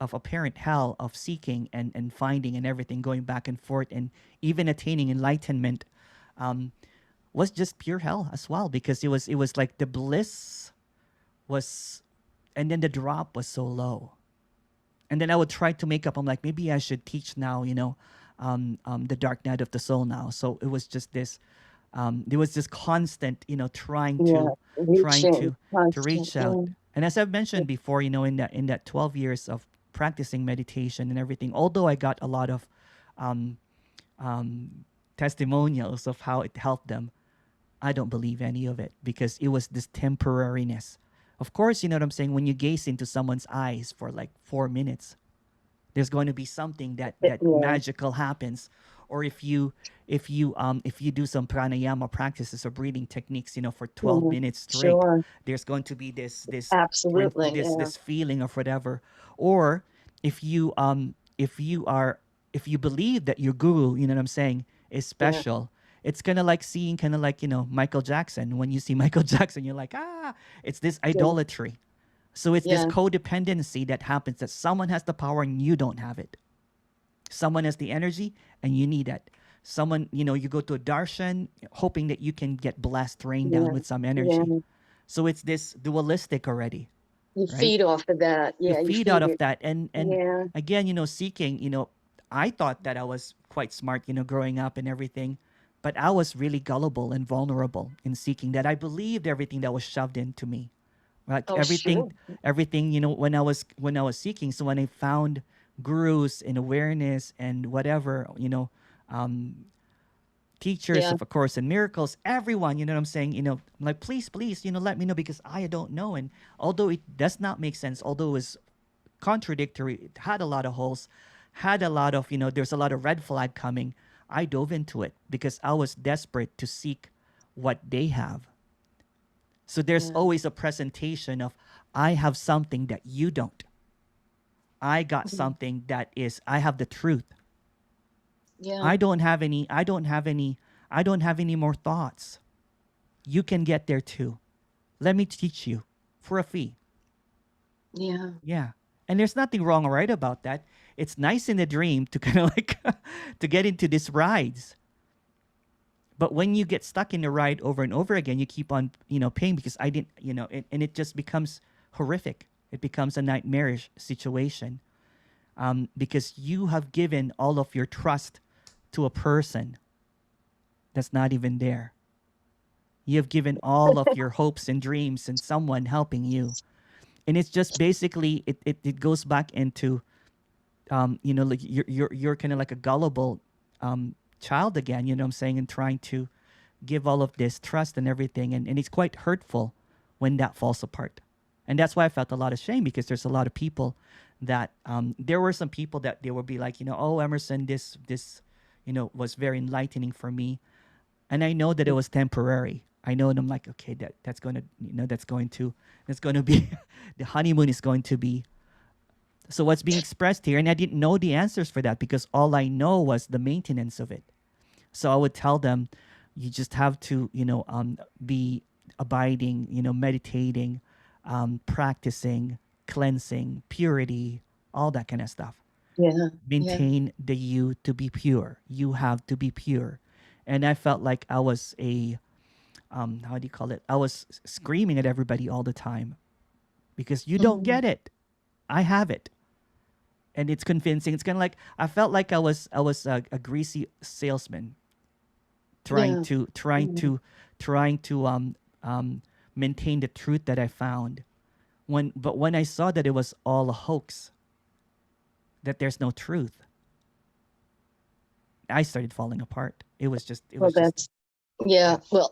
apparent hell of seeking and finding and everything going back and forth and even attaining enlightenment, um, was just pure hell as well, because it was like the bliss was, and then the drop was so low. And then I would try to make up, I'm like, maybe I should teach now, the dark night of the soul now. So it was just this, there was this constant, trying Yeah. to trying Reaching. to to Constant. reach out. Yeah. And as I've mentioned before, in that 12 years of practicing meditation and everything, although I got a lot of um, testimonials of how it helped them, I don't believe any of it, because it was this temporariness. Of course, you know what I'm saying. When you gaze into someone's eyes for like 4 minutes, there's going to be something that Yeah. magical happens. Or if you do some pranayama practices or breathing techniques, for 12 Yeah. minutes straight, Sure. there's going to be this Absolutely. this Yeah. this feeling of whatever. Or if you believe that your guru, you know what I'm saying, is Yeah. special, it's kind of like seeing, kind of like, Michael Jackson. When you see Michael Jackson, you're like, it's this Yeah. idolatry. So it's this Yeah. codependency that happens, that someone has the power and you don't have it. Someone has the energy and you need it. Someone, you go to a darshan hoping that you can get blessed, rain down Yeah. with some Yeah. energy. So it's this dualistic already, You right? feed off of that. You Yeah. You feed out feed of it. that. And Yeah. again, seeking, I thought that I was quite smart, growing up and everything. But I was really gullible and vulnerable in seeking that. I believed everything that was shoved into me. Like Oh, everything, sure. everything, when I was seeking. So when I found gurus and awareness and whatever, um, teachers Yeah. of A Course in Miracles, everyone, you know what I'm saying, I'm like, please, let me know, because I don't know. And although it does not make sense, although it was contradictory, it had a lot of holes, had a lot of, there's a lot of red flag coming. I dove into it because I was desperate to seek what they have. So there's Yeah. always a presentation of, I have something that you don't. I got Mhm. something that is, I have the truth. Yeah. I don't have any more thoughts. You can get there too. Let me teach you for a fee. Yeah. Yeah. And there's nothing wrong or right about that. It's nice in the dream to kind of like to get into these rides. But when you get stuck in the ride over and over again, you keep on, paying, because I didn't, and it just becomes horrific. It becomes a nightmarish situation, because you have given all of your trust to a person that's not even there. You have given all of your hopes and dreams and someone helping you. And it's just basically, it goes back into, like you're kind of like a gullible child again, you know what I'm saying, and trying to give all of this trust and everything. And it's quite hurtful when that falls apart. And that's why I felt a lot of shame, because there's a lot of people that, there were some people that they would be like, oh, Emerson, this, was very enlightening for me. And I know that it was temporary. I know, and I'm like, okay, that's going to, that's going to be, the honeymoon is going to be. So what's being expressed here, and I didn't know the answers for that, because all I know was the maintenance of it. So I would tell them, you just have to, be abiding, meditating, practicing, cleansing, purity, all that kind of stuff. Yeah. Yeah. Maintain the you to be pure. You have to be pure. And I felt like I was how do you call it? I was screaming at everybody all the time, because you don't Mhm. get it. I have it. and it's convincing. It's kind of like I felt like I was a greasy salesman trying Yeah. to trying Mm. to trying to maintain the truth that I found. When I saw that it was all a hoax, that there's no truth, I started falling apart. It Well, was just that's, yeah. yeah. Well,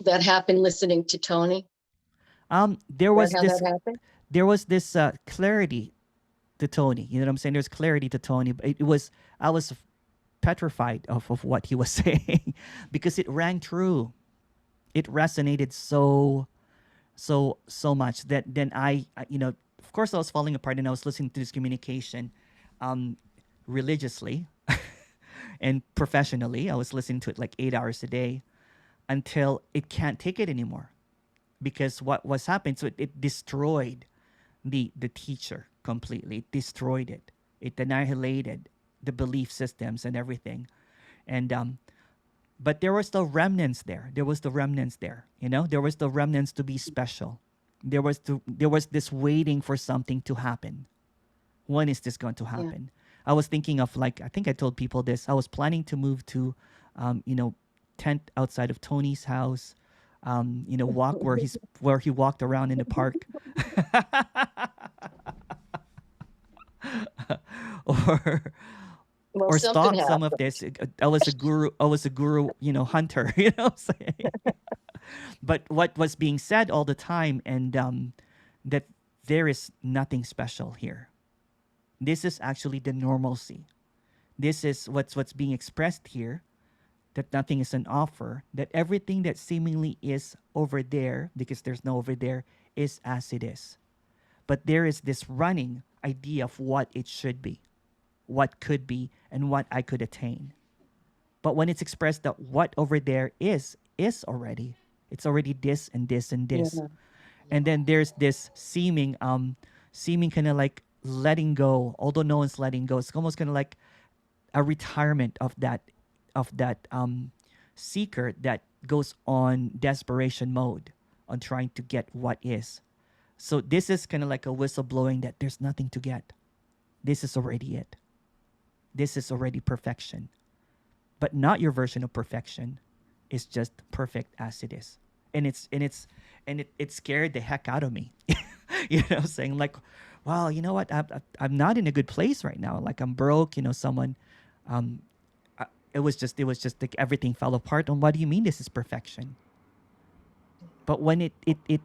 that happened listening to Tony. There Is was that how this that happened? clarity to Tony. You know what I'm saying? There's clarity to Tony. But it was I was petrified of what he was saying because it rang true. It resonated so much that then of course I was falling apart and I was listening to this communication um, religiously and professionally. I was listening to it like 8 hours a day until it can't take it anymore because what was happening, so it destroyed the teacher completely. It destroyed it. It annihilated the belief systems and everything. And but there were still remnants there. There was the remnants there. There was the remnants to be special. There was this waiting for something to happen. When is this going to Yeah. happen? I was thinking of, like, I think I told people this. I was planning to move to, tent outside of Tony's house. Walk where he walked around in the park, or Well, or something stalk some of happened. this. I was a guru. I was a guru, hunter. What I'm saying. But what was being said all the time, and that there is nothing special here. This is actually the normalcy. This is what's being expressed here. That nothing is an offer. That everything that seemingly is over there, because there's no over there, is as it is. But there is this running idea of what it should be, what could be, and what I could attain. But when it's expressed that what over there is already, it's already this and this and this. Yeah. And then there's this seeming kind of like letting go, although no one's letting go. It's almost kind of like a retirement of that seeker that goes on desperation mode on trying to get what is. So this is kind of like a whistle blowing that there's nothing to get. This is already it. This is already perfection. But not your version of perfection. It's just perfect as it is. And it scared the heck out of me. Saying like, well, you know what? I'm not in a good place right now. Like, I'm broke. Someone, it was just like everything fell apart. And what do you mean this is perfection? But when it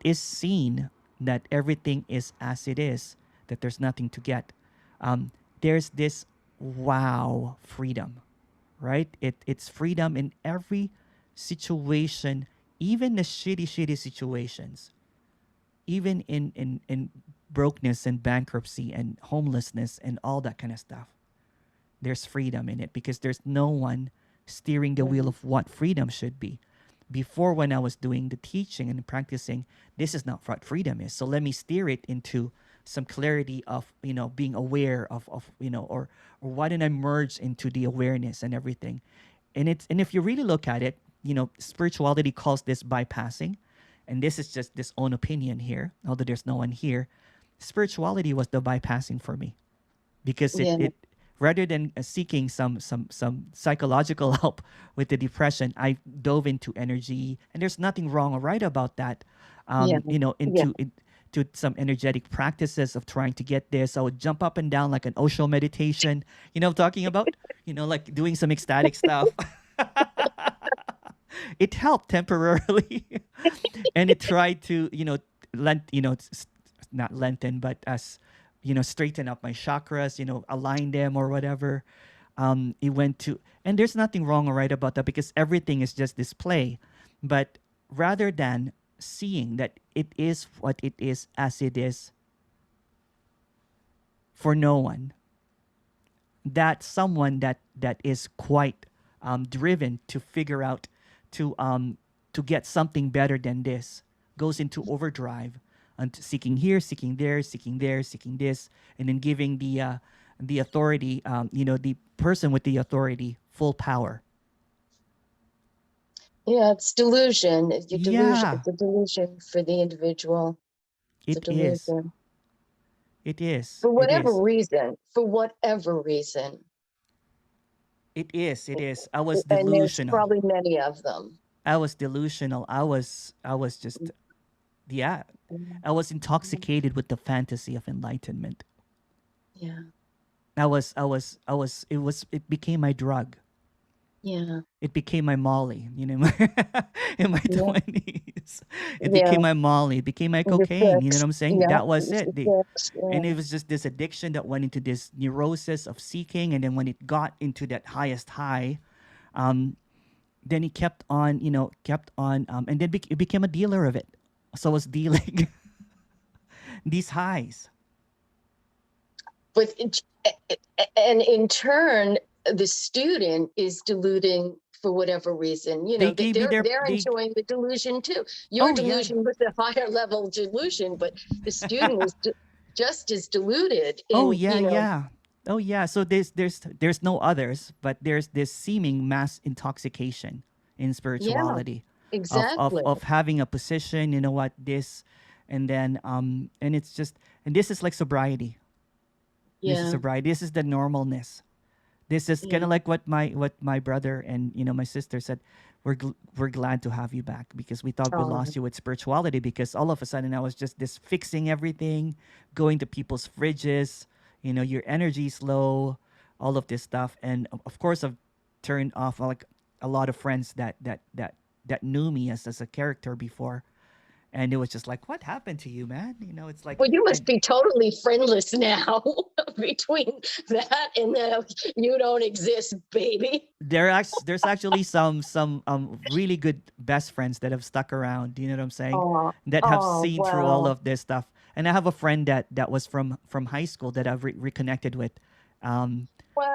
is seen that everything is as it is, that there's nothing to get, there's this wow freedom, right? It's freedom in every situation, even the shitty situations, even in brokenness and bankruptcy and homelessness and all that kind of stuff. There's freedom in it because there's no one steering the wheel of what freedom should be. Before, when I was doing the teaching and practicing, this is not what freedom is. So let me steer it into some clarity of, being aware of or why didn't I merge into the awareness and everything. And if you really look at it, spirituality calls this bypassing. And this is just this own opinion here, although there's no one here. Spirituality was the bypassing for me because Yeah. it rather than seeking some psychological help with the depression, I dove into energy, and there's nothing wrong or right about that. Yeah. Into some energetic practices of trying to get there. So I would jump up and down like an Osho meditation. You know what I'm talking about? Like doing some ecstatic stuff. It helped temporarily, and it tried to not lengthen, but as straighten up my chakras, align them or whatever. It went to, and there's nothing wrong or right about that because everything is just display. But rather than seeing that it is what it is as it is for no one, that someone that is quite driven to figure out to get something better than this goes into overdrive and seeking here, seeking there, seeking there, seeking this, and then giving the authority, the person with the authority full power. Yeah, it's delusion. It's a delusion. Yeah, It's a delusion for the individual. It's a it is. delusion. It is. For It whatever is. reason. For whatever reason. It is. It is. I was And there's delusional. probably many of them. I was delusional. I was just, yeah. I was intoxicated with the fantasy of enlightenment. Yeah. It became my drug. Yeah. It became my Molly, you know, in my Yeah. 20s. It became Yeah. my Molly, it became my The cocaine, you know fix. what I'm saying? Yeah. That was It's it. the fix. And Yeah. it was just this addiction that went into this neurosis of seeking. And then when it got into that highest high, um, then it kept on, and then it became a dealer of it. So I was dealing these highs. But and in turn, the student is deluding for whatever reason. You They know, gave me they're enjoying the delusion too. Your oh, yeah. delusion was a higher level delusion, but the student is just as deluded Oh, in, yeah, you know. yeah. Oh, yeah. So there's no others, but there's this seeming mass intoxication in Yeah, spirituality, exactly. of having a position. You know what, this, and then and it's just, and this is like sobriety. This is Yeah, sobriety. This is the normalness. This is kind yeah. of like what my brother and my sister said. We're glad to have you back because we thought we Oh, lost you with spirituality, because all of a sudden I was just this fixing everything, going to people's fridges, your energy's low, all of this stuff. And of course I've turned off like a lot of friends that knew me as a character before. And it was just like, what happened to you, man? It's like, well, you must and be totally friendless now between that and the you don't exist, baby. there's actually some really good best friends that have stuck around, you know what I'm saying, Oh, that have oh, seen through all wow. of this stuff. And I have a friend that was from high school that I've reconnected with.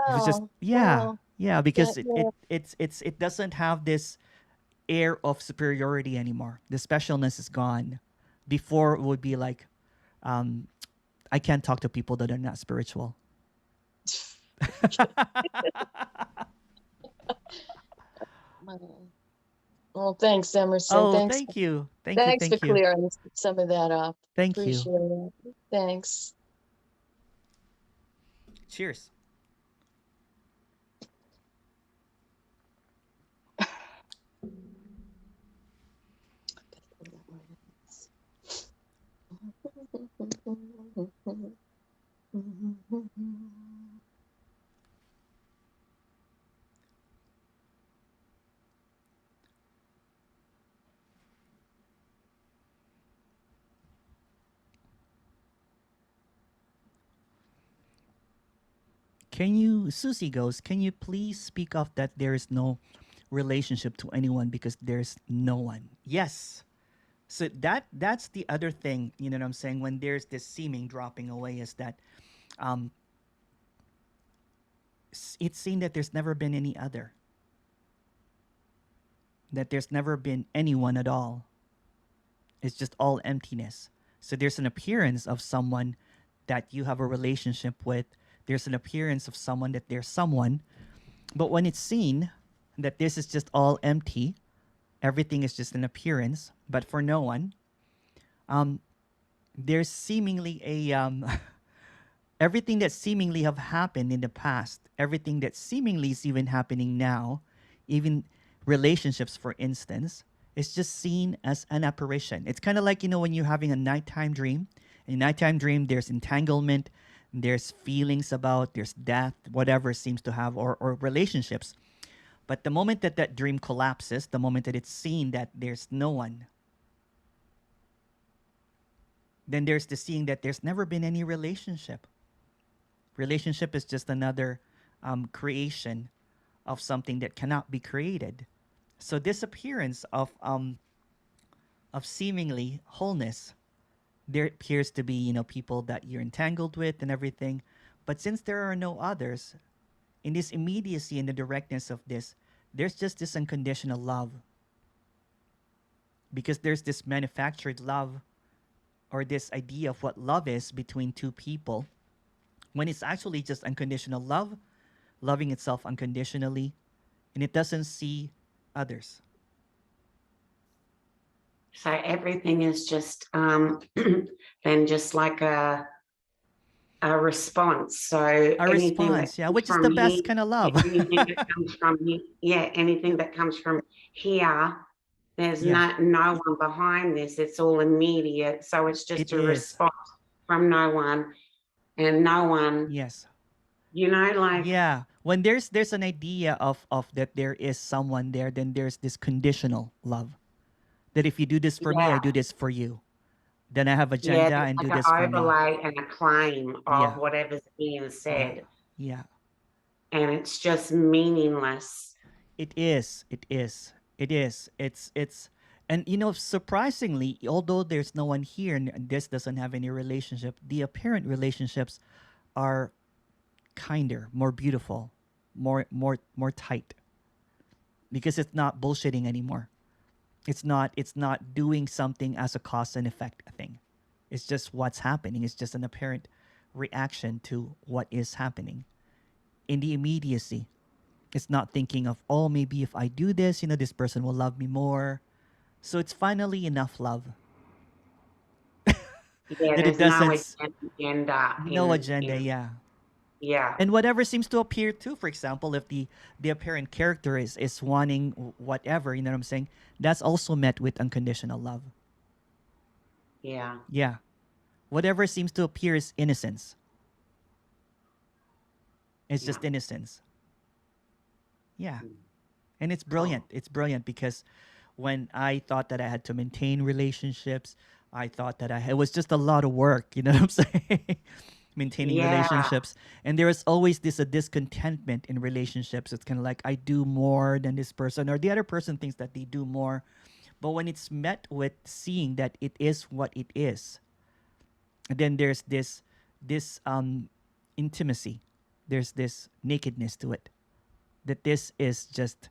It was just, Wow. yeah, Wow. yeah, because That, it, yeah. it it's it doesn't have this air of superiority anymore. The specialness is gone. Before it would be like, um I can't talk to people that are not spiritual. Wow. Well, thanks, Emerson. Oh, Thanks. thank you, thank you, Thanks for thank you, clearing some of that up. thank you. Appreciate it. Thanks. Cheers. Susie goes, can you please speak of that there is no relationship to anyone because there's no one? Yes. So that's the other thing, you know what I'm saying, when there's this seeming dropping away, is that um it's seen that there's never been any other, that there's never been anyone at all. It's just all emptiness. So there's an appearance of someone that you have a relationship with. There's an appearance of someone that there's someone. But when it's seen that this is just all empty, everything is just an appearance, but for no one, um, there's seemingly a everything that seemingly have happened in the past, everything that seemingly is even happening now, even relationships, for instance, is just seen as an apparition. It's kind of like, when you're having a nighttime dream. In a nighttime dream, there's entanglement, there's feelings about, there's death, whatever seems to have, or relationships. But the moment that that dream collapses, the moment that it's seen that there's no one, then there's the seeing that there's never been any relationship. Relationship is just another creation of something that cannot be created. So this appearance of seemingly wholeness, there appears to be, people that you're entangled with and everything. But since there are no others, in this immediacy and the directness of this, there's just this unconditional love. Because there's this manufactured love, or this idea of what love is between two people, when it's actually just unconditional love, loving itself unconditionally, and it doesn't see others. So everything is just then just like a a response. So A anything that response, yeah, comes which is from the here, best kind of love. anything that comes from here, yeah, anything that comes from here, there's Yeah. no one behind this. It's all immediate. So it's just It a is. response from no one, and no one, Yes. you know, like, Yeah. When there's an idea of that there is someone there, then there's this conditional love. That if you do this for me, I yeah, do this for you. Then I have yeah, agenda there's and do like this an for me. overlay and a claim Yeah. of whatever's being Yeah. said, Yeah. and it's just meaningless. It is. It is. It is. It's and surprisingly, although there's no one here and this doesn't have any relationship, the apparent relationships are kinder, more beautiful, more tight because it's not bullshitting anymore. It's not doing something as a cause and effect thing. It's just what's happening. It's just an apparent reaction to what is happening in the immediacy. It's not thinking of, oh, maybe if I do this, this person will love me more. So it's finally enough love Yeah, that it there's no doesn't, agenda no agenda, in yeah. yeah, And whatever seems to appear too, for example, if the apparent character is wanting whatever, you know what I'm saying? That's also met with unconditional love. yeah, Yeah. Whatever seems to appear is innocence. It's yeah. just innocence. Yeah. Mm. And it's brilliant. Cool. It's brilliant because when I thought that I had to maintain relationships, I thought that it was just a lot of work, you know what I'm saying? Maintaining Yeah, relationships. And there is always this a discontentment in relationships. It's kind of like I do more than this person, or the other person thinks that they do more. But when it's met with seeing that it is what it is, then there's this intimacy. There's this nakedness to it. That this is just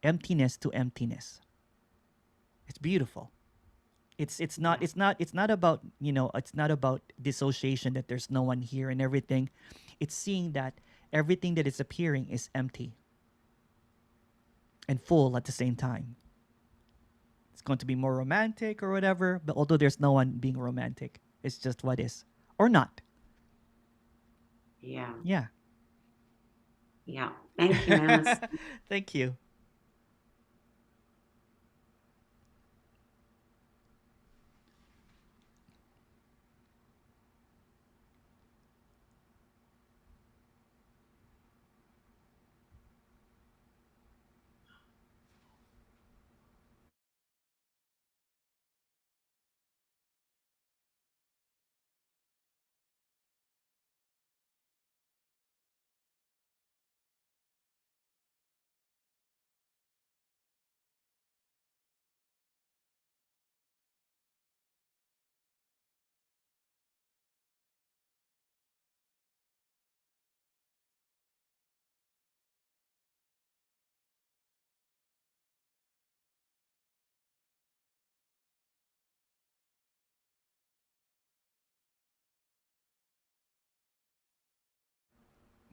emptiness to emptiness. It's beautiful. yeah, It's not about, it's not about dissociation that there's no one here and everything. It's seeing that everything that is appearing is empty and full at the same time. It's going to be more romantic or whatever, but although there's no one being romantic, it's just what is or not. yeah, Yeah. yeah. Thank you, Emerson. Thank you.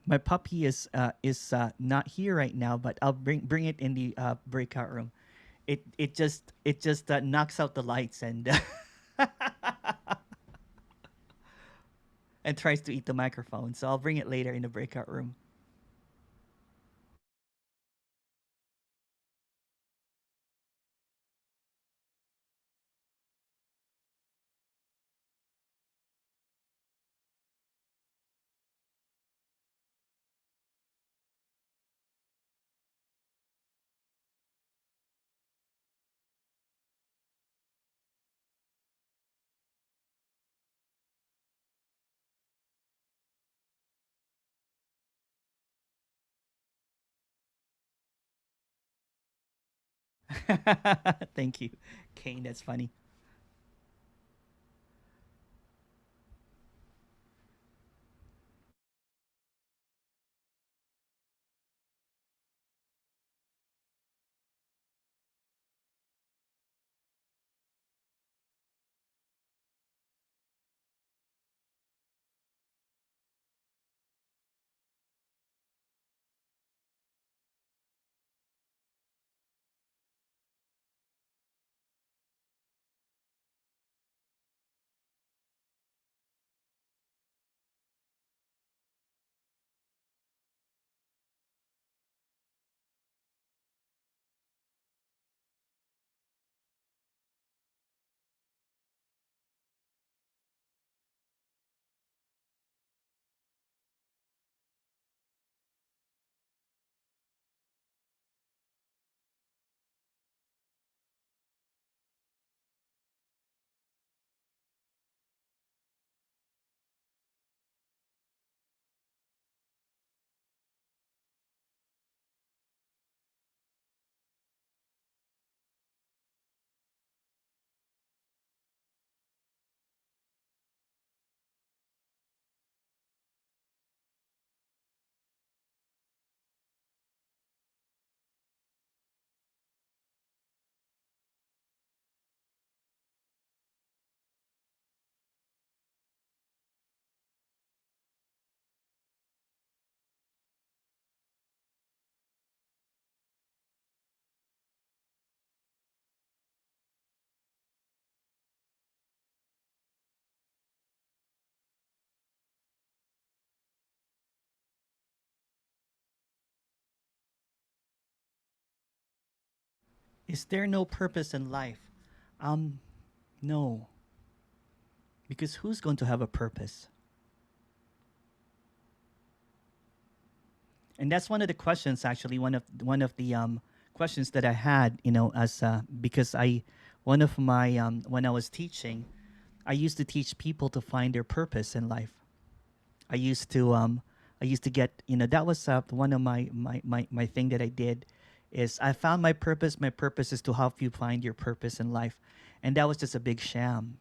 My puppy is not here right now, but I'll bring it in the breakout room. It just knocks out the lights and and tries to eat the microphone. So I'll bring it later in the breakout room. Thank you, Kane. That's funny. Is there no purpose in life? No. Because who's going to have a purpose? And that's one of the questions, actually, one of the questions that I had, as because one of my when I was teaching, I used to teach people to find their purpose in life. I used to get, that was one of my thing that I did, is I found my purpose. My purpose is to help you find your purpose in life, and that was just a big sham.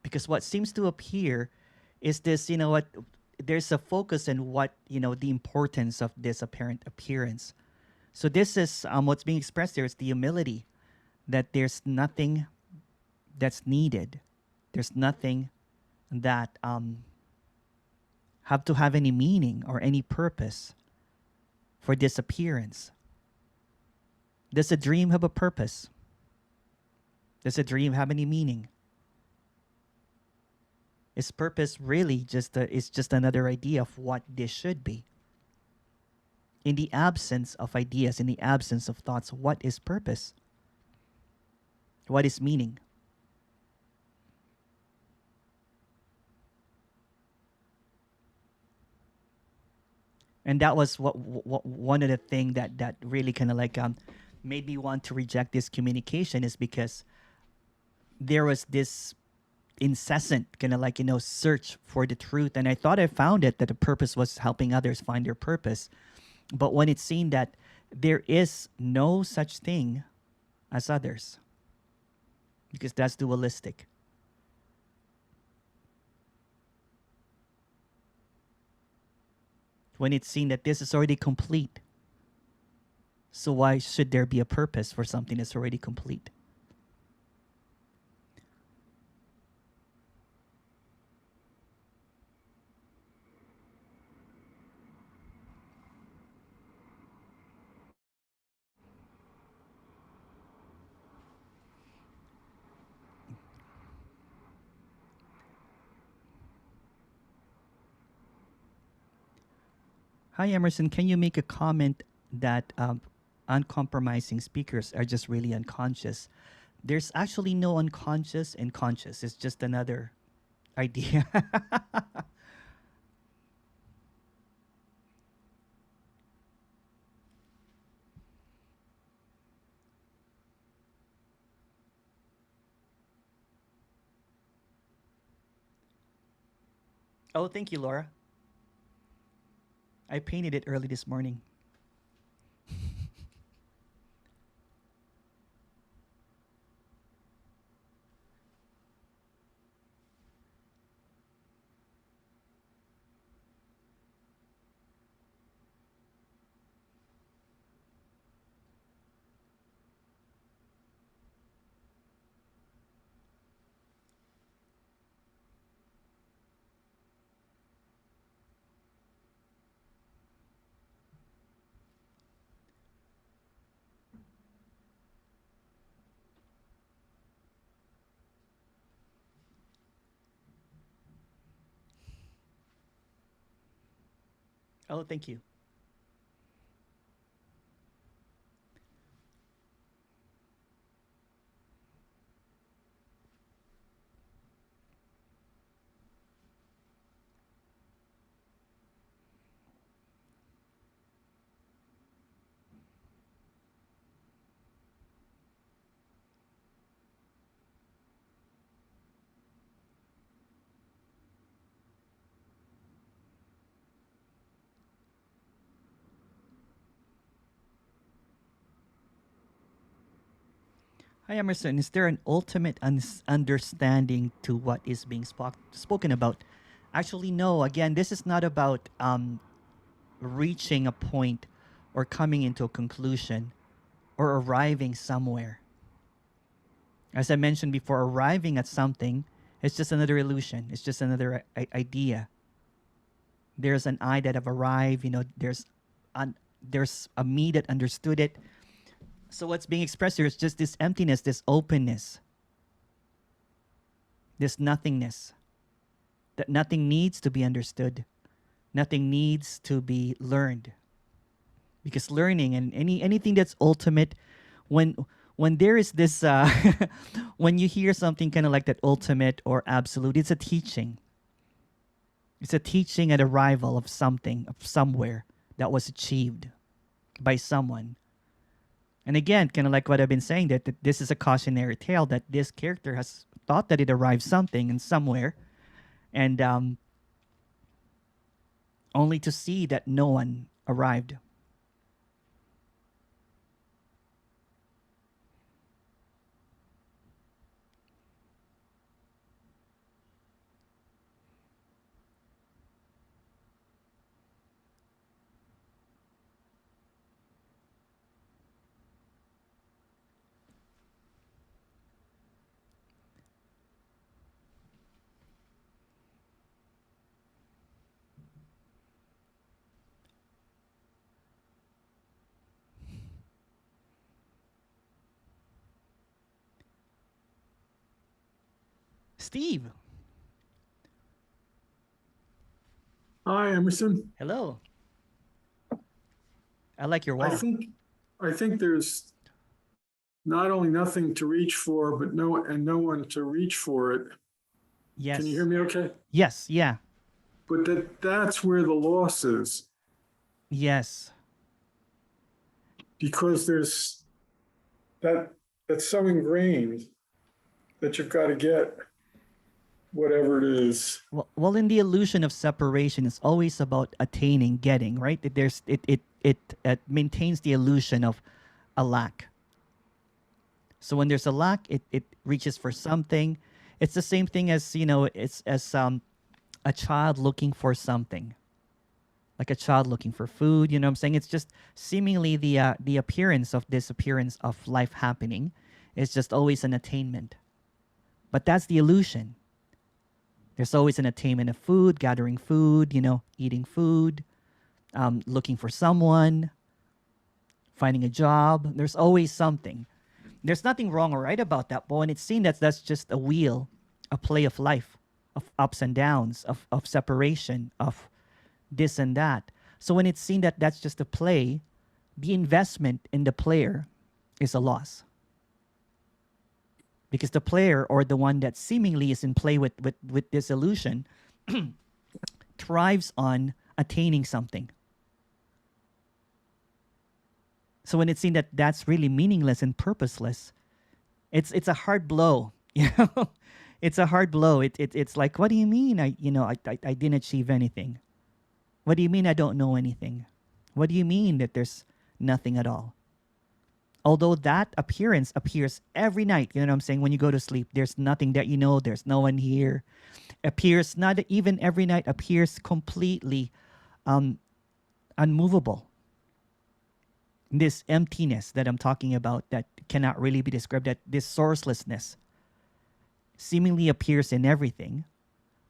Because what seems to appear is this, what there's a focus in what, the importance of this apparent appearance. So this is what's being expressed there is the humility that there's nothing that's needed. There's nothing that have to have any meaning or any purpose for this appearance. Does a dream have a purpose? Does a dream have any meaning? Is purpose really is just another idea of what this should be? In the absence of ideas, in the absence of thoughts, what is purpose? What is meaning? And that was what one of the things that really kind of like made me want to reject this communication, is because there was this incessant kind of like, search for the truth, and I thought I found it, that the purpose was helping others find their purpose. But when it's seen that there is no such thing as others, because that's dualistic. When it's seen that this is already complete, so why should there be a purpose for something that's already complete? Hi, Emerson. Can you make a comment that uncompromising speakers are just really unconscious? There's actually no unconscious and conscious. It's just another idea. Oh, thank you, Laura. I painted it early this morning. Oh, thank you. Hi, Emerson. Is there an ultimate understanding to what is being spoken about? Actually, no. Again, this is not about reaching a point or coming into a conclusion or arriving somewhere. As I mentioned before, arriving at something is just another illusion. It's just another idea. There's an I that have arrived. There's a me that understood it. So what's being expressed here is just this emptiness, this openness, this nothingness. That nothing needs to be understood. Nothing needs to be learned. Because learning and anything that's ultimate when when there is this when you hear something kind of like that ultimate or absolute, it's a teaching. It's a teaching at arrival of something, of somewhere that was achieved by someone. And again, kind of like what I've been saying, that this is a cautionary tale, that this character has thought that it arrived something and somewhere, and only to see that no one arrived. Steve, Hi, Emerson. hello. I like your I wall. think there's not only nothing to reach for, but no one to reach for it. Yes. Can you hear me okay? Yes, yeah. But that's where the loss is, Yes. because there's that's so ingrained that you've got to get whatever it is. Well, in the illusion of separation, it's always about attaining, getting, right? It maintains the illusion of a lack. So when there's a lack, it reaches for something. It's the same thing as, it's as a child looking for something, like a child looking for food. You know what I'm saying? It's just seemingly the appearance of this appearance of life happening is just always an attainment. But that's the illusion. There's always an attainment of food, gathering food, eating food, looking for someone, finding a job. There's always something. There's nothing wrong or right about that. But when it's seen that that's just a wheel, a play of life, of ups and downs, of separation, of this and that. So when it's seen that that's just a play, the investment in the player is a loss. Because the player, or the one that seemingly is in play with this illusion, thrives on attaining something. So when it's seen that that's really meaningless and purposeless, it's a hard blow. It's a hard blow. It's like, what do you mean I didn't achieve anything? What do you mean I don't know anything? What do you mean that there's nothing at all? Although that appearance appears every night, you know what I'm saying? When you go to sleep, there's nothing that there's no one here. Appears, not even every night, appears completely unmovable. This emptiness that I'm talking about that cannot really be described, that this sourcelessness seemingly appears in everything.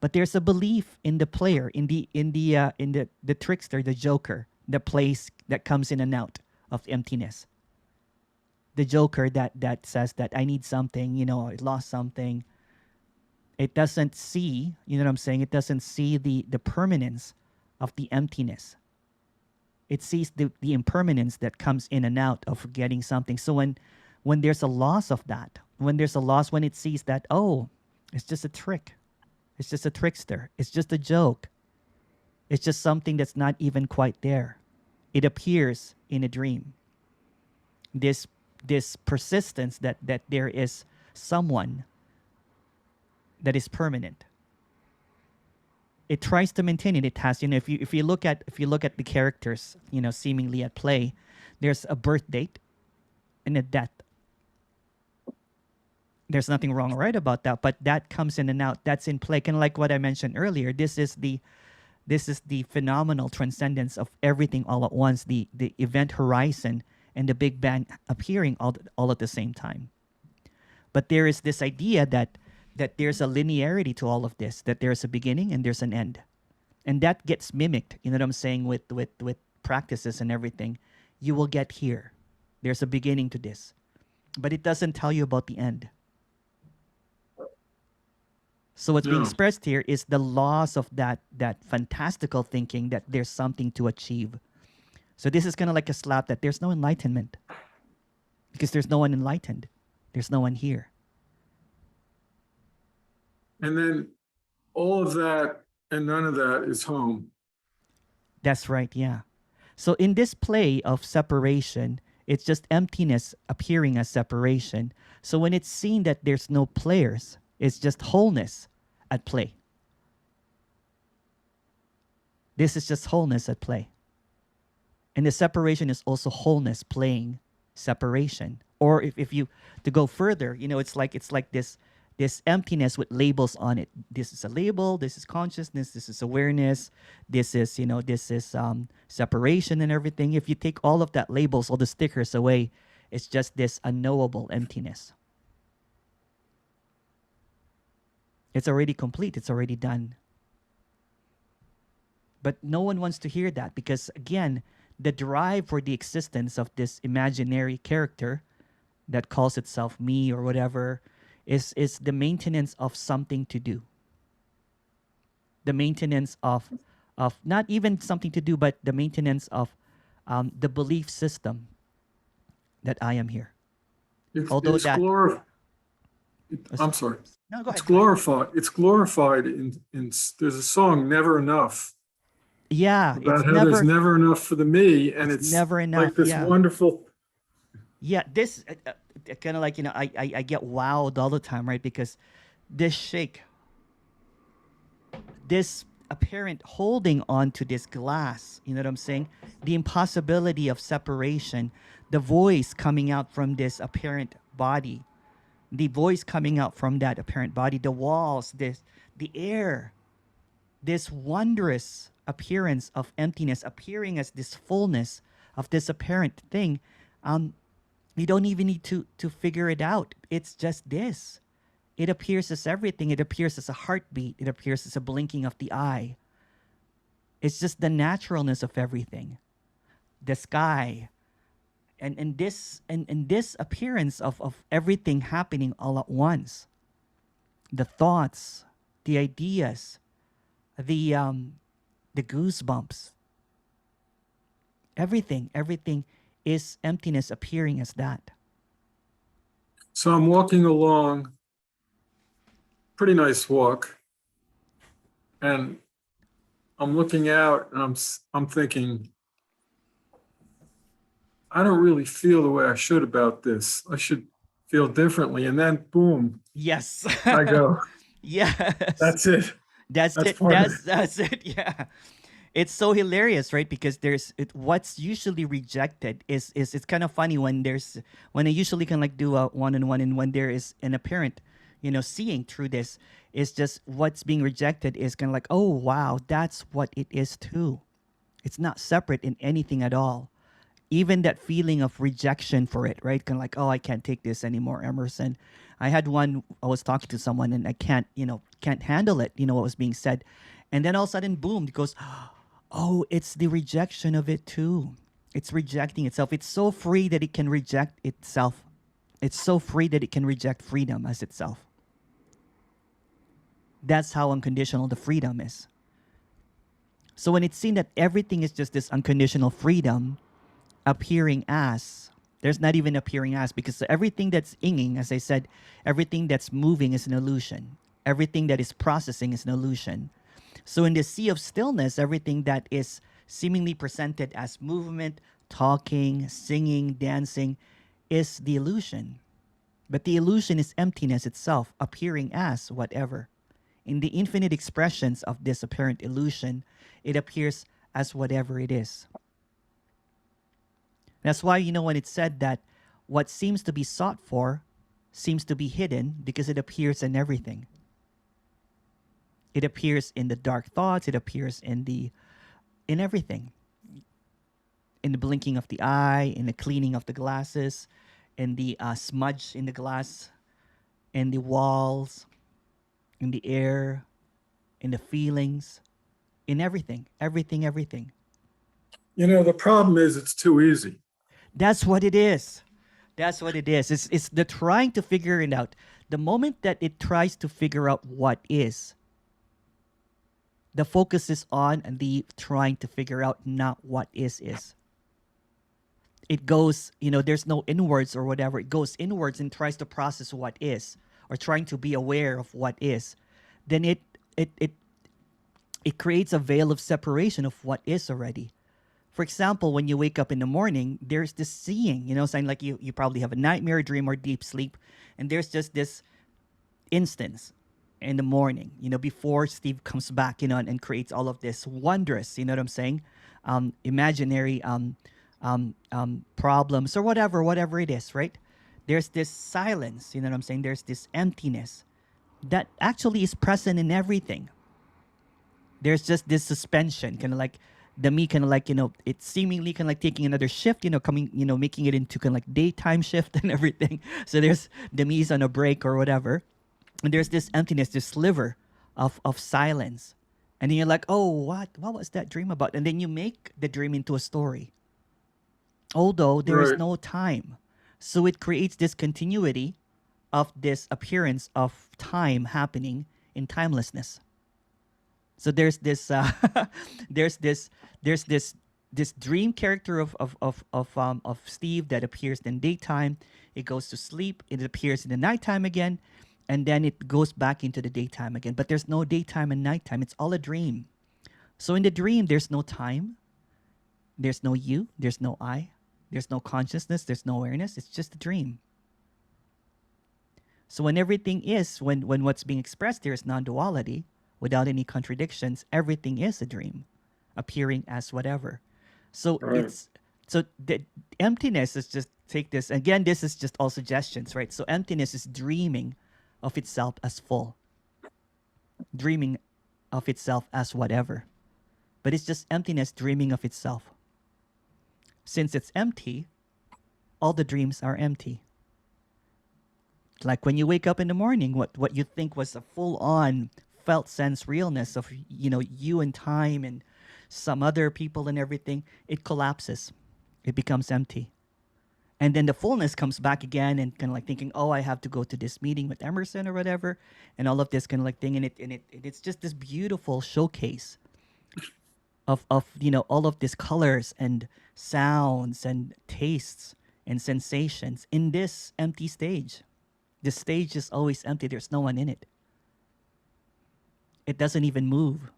But there's a belief in the player, in the trickster, the joker, the place that comes in and out of emptiness. The joker that says that I need something, I lost something. It doesn't see, you know what I'm saying? It doesn't see the permanence of the emptiness. It sees the impermanence that comes in and out of getting something. So when there's a loss of that, when it sees that, oh, it's just a trick. It's just a trickster. It's just a joke. It's just something that's not even quite there. It appears in a dream. This persistence that there is someone that is permanent. It tries to maintain it. It has, if you look at the characters, seemingly at play, there's a birth date and a death. There's nothing wrong or right about that, but that comes in and out. That's in play. And like what I mentioned earlier, this is the phenomenal transcendence of everything all at once, the event horizon and the Big Bang appearing all at the same time. But there is this idea that there's a linearity to all of this, that there's a beginning and there's an end. And that gets mimicked, you know what I'm saying, with practices and everything. You will get here. There's a beginning to this. But it doesn't tell you about the end. So what's being expressed here is the loss of that fantastical thinking that there's something to achieve. So this is kind of like a slap that there's no enlightenment. because there's no one enlightened. There's no one here. And then all of that and none of that is home. That's right, yeah. So in this play of separation, it's just emptiness appearing as separation. So when it's seen that there's no players, it's just wholeness at play. This is just wholeness at play. And the separation is also wholeness playing separation. Or if you to go further, it's like this emptiness with labels on it. This is a label, this is consciousness, this is awareness, this is separation and everything. If you take all of that labels, all the stickers away, it's just this unknowable emptiness. It's already complete, it's already done. But no one wants to hear that, because again, the drive for the existence of this imaginary character that calls itself me or whatever is the maintenance of something to do. The maintenance of not even something to do, but the maintenance of the belief system that I am here. Although It's that glorified. I'm sorry. No, go ahead. It's glorified. It's glorified in there's a song, Never Enough, Yeah, about it's how there's never enough for the me, and it's never enough. like this Yeah. wonderful. Yeah, this kind of like, I get wowed all the time, right? Because this shake, this apparent holding on to this glass, you know what I'm saying? The impossibility of separation, the voice coming out from this apparent body, the voice coming out from that apparent body, the walls, the air, this wondrous appearance of emptiness appearing as this fullness of this apparent thing. You don't even need to figure it out. It's just this. It appears as everything. It appears as a heartbeat. It appears as a blinking of the eye. It's just the naturalness of everything. The sky. And this appearance of everything happening all at once. The thoughts, the ideas, the goosebumps. Everything is emptiness appearing as that. So I'm walking along, pretty nice walk, and I'm looking out, and I'm thinking, I don't really feel the way I should about this. I should feel differently. And then, boom, Yes. I go, Yes. that's it. That's That's it. part of it. That's it. Yeah. It's so hilarious, right? Because what's usually rejected is it's kind of funny when I usually can like do a one-on-one, and when there is an apparent, seeing through this, is just what's being rejected is kind of like, oh wow, that's what it is too. It's not separate in anything at all. Even that feeling of rejection for it, right? Kind of like, oh, I can't take this anymore, Emerson. I was talking to someone and I can't handle it, what was being said. And then all of a sudden, boom, it goes, oh, it's the rejection of it too. It's rejecting itself. It's so free that it can reject itself. It's so free that it can reject freedom as itself. That's how unconditional the freedom is. So when it's seen that everything is just this unconditional freedom appearing as, there's not even appearing as, because everything that's inging, as I said, everything that's moving is an illusion. Everything that is processing is an illusion. So in the sea of stillness, everything that is seemingly presented as movement, talking, singing, dancing is the illusion. But the illusion is emptiness itself, appearing as whatever. In the infinite expressions of this apparent illusion, it appears as whatever it is. That's why, when it's said that what seems to be sought for seems to be hidden, because it appears in everything. It appears in the dark thoughts. It appears in everything. In the blinking of the eye, in the cleaning of the glasses, in the smudge in the glass, in the walls, in the air, in the feelings, in everything. Everything. The problem is it's too easy. That's what it is. That's what it is. It's the trying to figure it out. The moment that it tries to figure out what is, the focus is on the trying to figure out, not what is. it goes, there's no inwards or whatever. It goes inwards and tries to process what is, or trying to be aware of what is. Then it creates a veil of separation of what is already. For example, when you wake up in the morning, there's this seeing, saying like you probably have a nightmare, dream, or deep sleep, and there's just this instance in the morning, before Steve comes back, and creates all of this wondrous, you know what I'm saying, imaginary problems or whatever it is, right? There's this silence, you know what I'm saying? There's this emptiness that actually is present in everything. There's just this suspension, kind of like the me, kind of like, it's seemingly kind of like taking another shift, coming, making it into kind of like daytime shift and everything. So there's the me's on a break or whatever. And there's this emptiness, this sliver of silence. And then you're like, oh, what was that dream about? And then you make the dream into a story, although there is Right. no time. So it creates this continuity of this appearance of time happening in timelessness. So there's this there's this dream character of Steve that appears in daytime. It goes to sleep. It appears in the nighttime again, and then it goes back into the daytime again. But there's no daytime and nighttime. It's all a dream. So in the dream, there's no time. There's no you. There's no I. There's no consciousness. There's no awareness. It's just a dream. So when everything is, when what's being expressed there is non-duality, without any contradictions, everything is a dream, appearing as whatever. So Right. so the emptiness is just, take this again. This is just all suggestions, right? So emptiness is dreaming of itself as full, dreaming of itself as whatever, but it's just emptiness dreaming of itself. Since it's empty, all the dreams are empty. Like when you wake up in the morning, what you think was a full-on felt sense realness of you and time and some other people and everything, it collapses. It becomes empty. And then the fullness comes back again, and kind of like thinking, oh, I have to go to this meeting with Emerson or whatever, and all of this kind of like thing, and it's just this beautiful showcase of all of these colors and sounds and tastes and sensations in this empty stage. The stage is always empty. There's no one in it. It doesn't even move.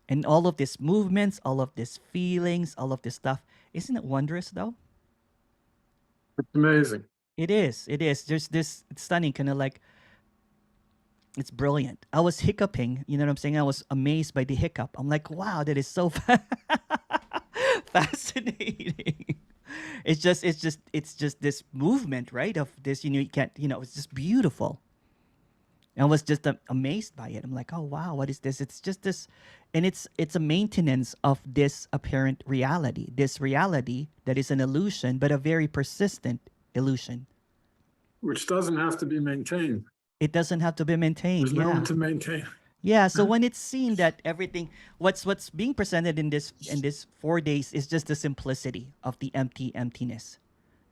And all of these movements, all of these feelings, all of this stuff, isn't it wondrous though? It's amazing. It is. It is. There's this, it's stunning, kind of like, it's brilliant. I was hiccuping, you know what I'm saying? I was amazed by the hiccup. I'm like, wow, that is so fascinating. It's just this movement, right? Of this, you can't, it's just beautiful. I was just amazed by it. I'm like, oh wow, what is this? It's just this, and it's a maintenance of this apparent reality. This reality that is an illusion, but a very persistent illusion. Which doesn't have to be maintained. It doesn't have to be maintained. There's no Yeah. one to maintain. Yeah, so when it's seen that everything, what's being presented in this 4 days is just the simplicity of the emptiness,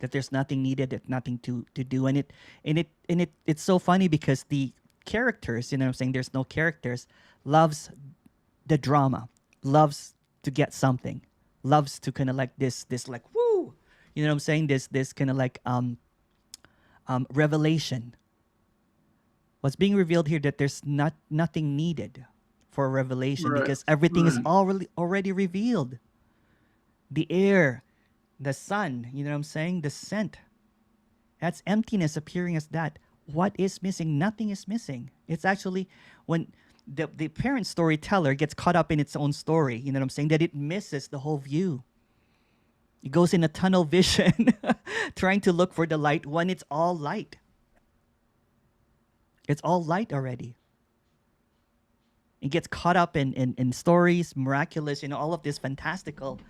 that there's nothing needed, there's nothing to do, and it's so funny because the characters, you know what I'm saying, there's no characters, loves the drama, loves to get something, loves to kind of like this like woo, you know what I'm saying, this kind of like revelation. What's being revealed here, that there's nothing needed for revelation, Right. because everything is Right. already revealed. The air, the sun, you know what I'm saying? The scent. That's emptiness appearing as that. What is missing? Nothing is missing. It's actually when the parent storyteller gets caught up in its own story, you know what I'm saying? That it misses the whole view. It goes in a tunnel vision, trying to look for the light when it's all light. It's all light already. It gets caught up in stories, miraculous, all of these fantastical,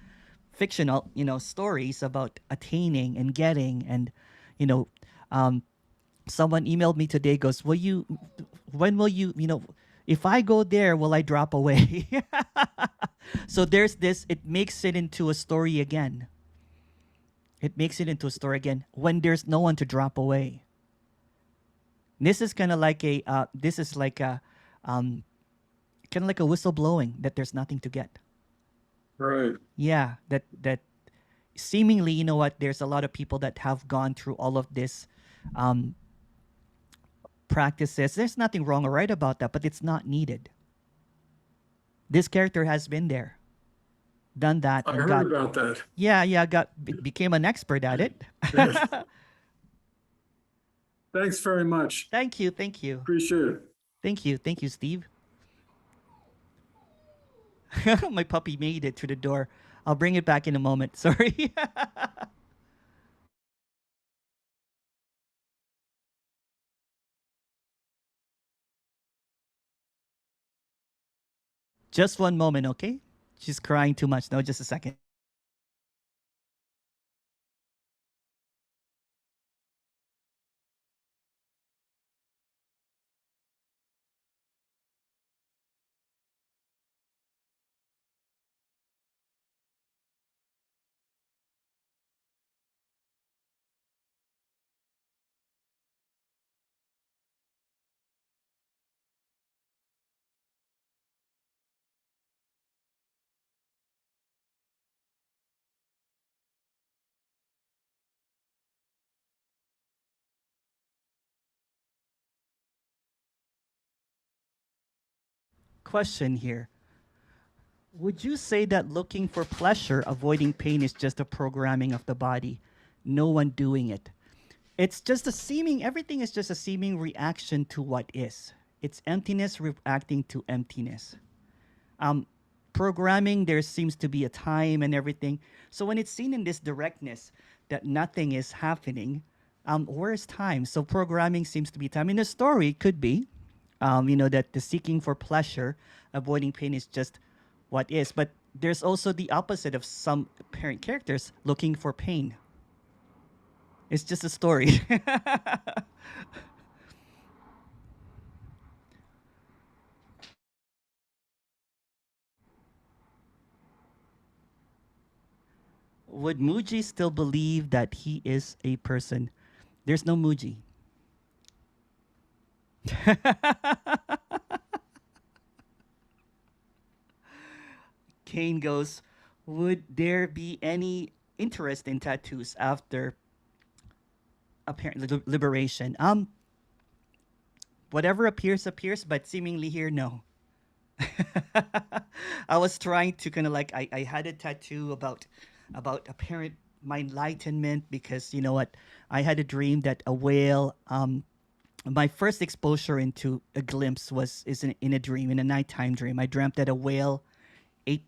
fictional, stories about attaining and getting. And, someone emailed me today, goes, when will you, if I go there, will I drop away? So there's this, it makes it into a story again. It makes it into a story again when there's no one to drop away. This is kind of like kind of like a whistle blowing that there's nothing to get. Right. Yeah, that seemingly, you know what, there's a lot of people that have gone through all of this um, practices. There's nothing wrong or right about that, but it's not needed. This character has been there, done that, I and got, heard about that. yeah, became an expert at it. Yes. Thanks very much. Thank you. Appreciate it. Thank you, Steve. My puppy made it to the door. I'll bring it back in a moment. Sorry. Just one moment, okay? She's crying too much. No, just a second. Question here. Would you say that looking for pleasure, avoiding pain is just a programming of the body? No one doing it. It's just a seeming, everything is just a seeming reaction to what is. It's emptiness reacting to emptiness. Programming, there seems to be a time and everything. So when it's seen in this directness that nothing is happening, where's time? So programming seems to be time. In a story, it could be, that the seeking for pleasure, avoiding pain is just what is. But there's also the opposite of some parent characters looking for pain. It's just a story. Would Muji still believe that he is a person? There's no Muji. Kane goes, would there be any interest in tattoos after apparent liberation? Whatever appears, but seemingly here, no. I was trying to kind of like I had a tattoo about apparent my enlightenment, because you know what, I had a dream that a whale. My first exposure into a glimpse is in a dream, in a nighttime dream. I dreamt that a whale ate.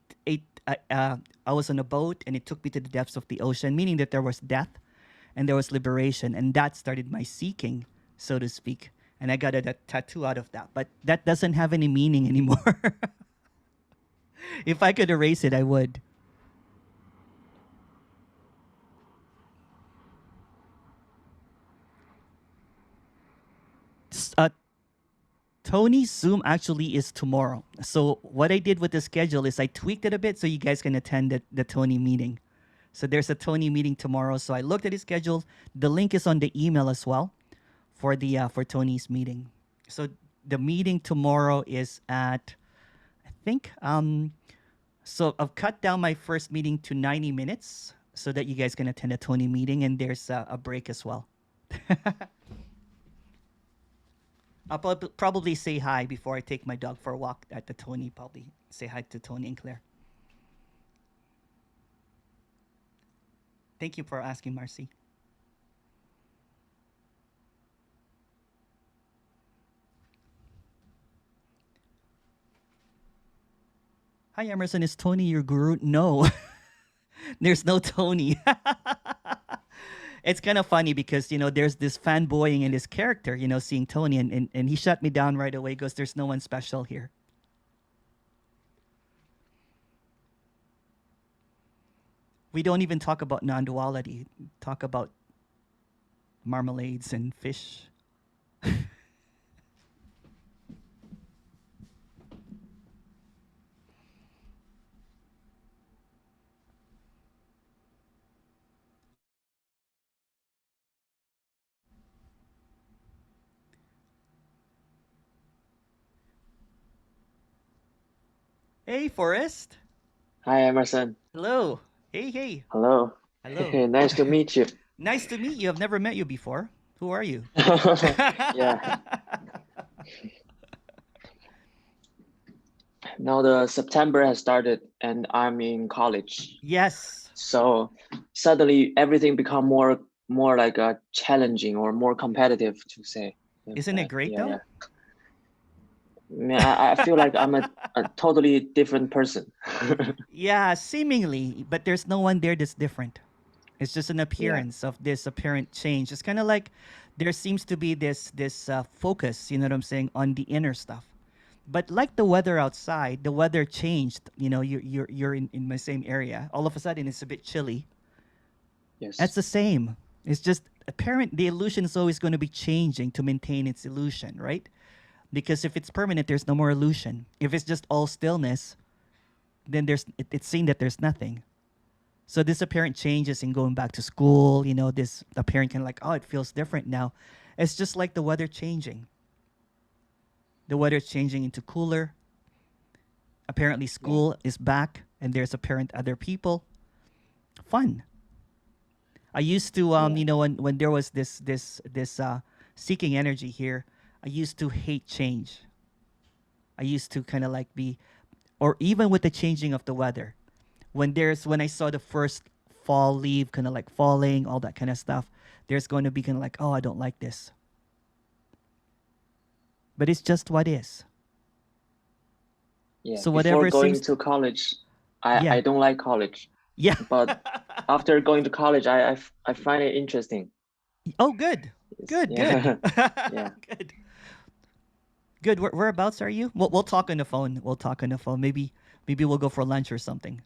I was on a boat and it took me to the depths of the ocean, meaning that there was death and there was liberation, and that started my seeking, so to speak. And I got a tattoo out of that, but that doesn't have any meaning anymore. If I could erase it, I would. Uh, Tony's Zoom actually is tomorrow. So what I did with the schedule is I tweaked it a bit so you guys can attend the Tony meeting. So there's a Tony meeting tomorrow. So I looked at his schedule. The link is on the email as well for the for Tony's meeting. So the meeting tomorrow is at, I think, so I've cut down my first meeting to 90 minutes so that you guys can attend a Tony meeting, and there's a break as well. I'll probably say hi before I take my dog for a walk at the Tony. Probably say hi to Tony and Claire. Thank you for asking, Marcy. Hi, Emerson. Is Tony your guru? No. There's no Tony. It's kind of funny because, there's this fanboying in this character, seeing Tony, and he shut me down right away. He goes, there's no one special here. We don't even talk about non-duality. Talk about marmalades and fish. Hey, Forrest. Hi, Emerson. Hello. Hey. Hello. Hello. Nice to meet you. Nice to meet you. I've never met you before. Who are you? Yeah. Now the September has started and I'm in college. Yes. So suddenly everything become more like a challenging or more competitive to say. Isn't it great though? Yeah. I feel like I'm a totally different person. Yeah, seemingly, but there's no one there that's different. It's just an appearance of this apparent change. It's kind of like there seems to be this focus, you know what I'm saying, on the inner stuff. But like the weather outside, the weather changed. You know, you're in my same area. All of a sudden, it's a bit chilly. Yes. That's the same. It's just apparent. The illusion is always going to be changing to maintain its illusion, right? Because if it's permanent, there's no more illusion. If it's just all stillness, then it's seen that there's nothing. So this apparent changes in going back to school, you know, this apparent kind of like, oh, it feels different now. It's just like the weather changing. The weather is changing into cooler. Apparently school is back and there's apparent other people. Fun. I used to, you know, when there was this seeking energy here, I used to hate change. I used to kind of like be, or even with the changing of the weather, when I saw the first fall leaf kind of like falling, all that kind of stuff, there's going to be kind of like, oh, I don't like this. But it's just what is. Yeah. So whatever Before going seems to college, I don't like college. Yeah. But after going to college, I find it interesting. Oh, good. Good. Yeah. Yeah. Good. Whereabouts are you? We'll talk on the phone. Maybe we'll go for lunch or something.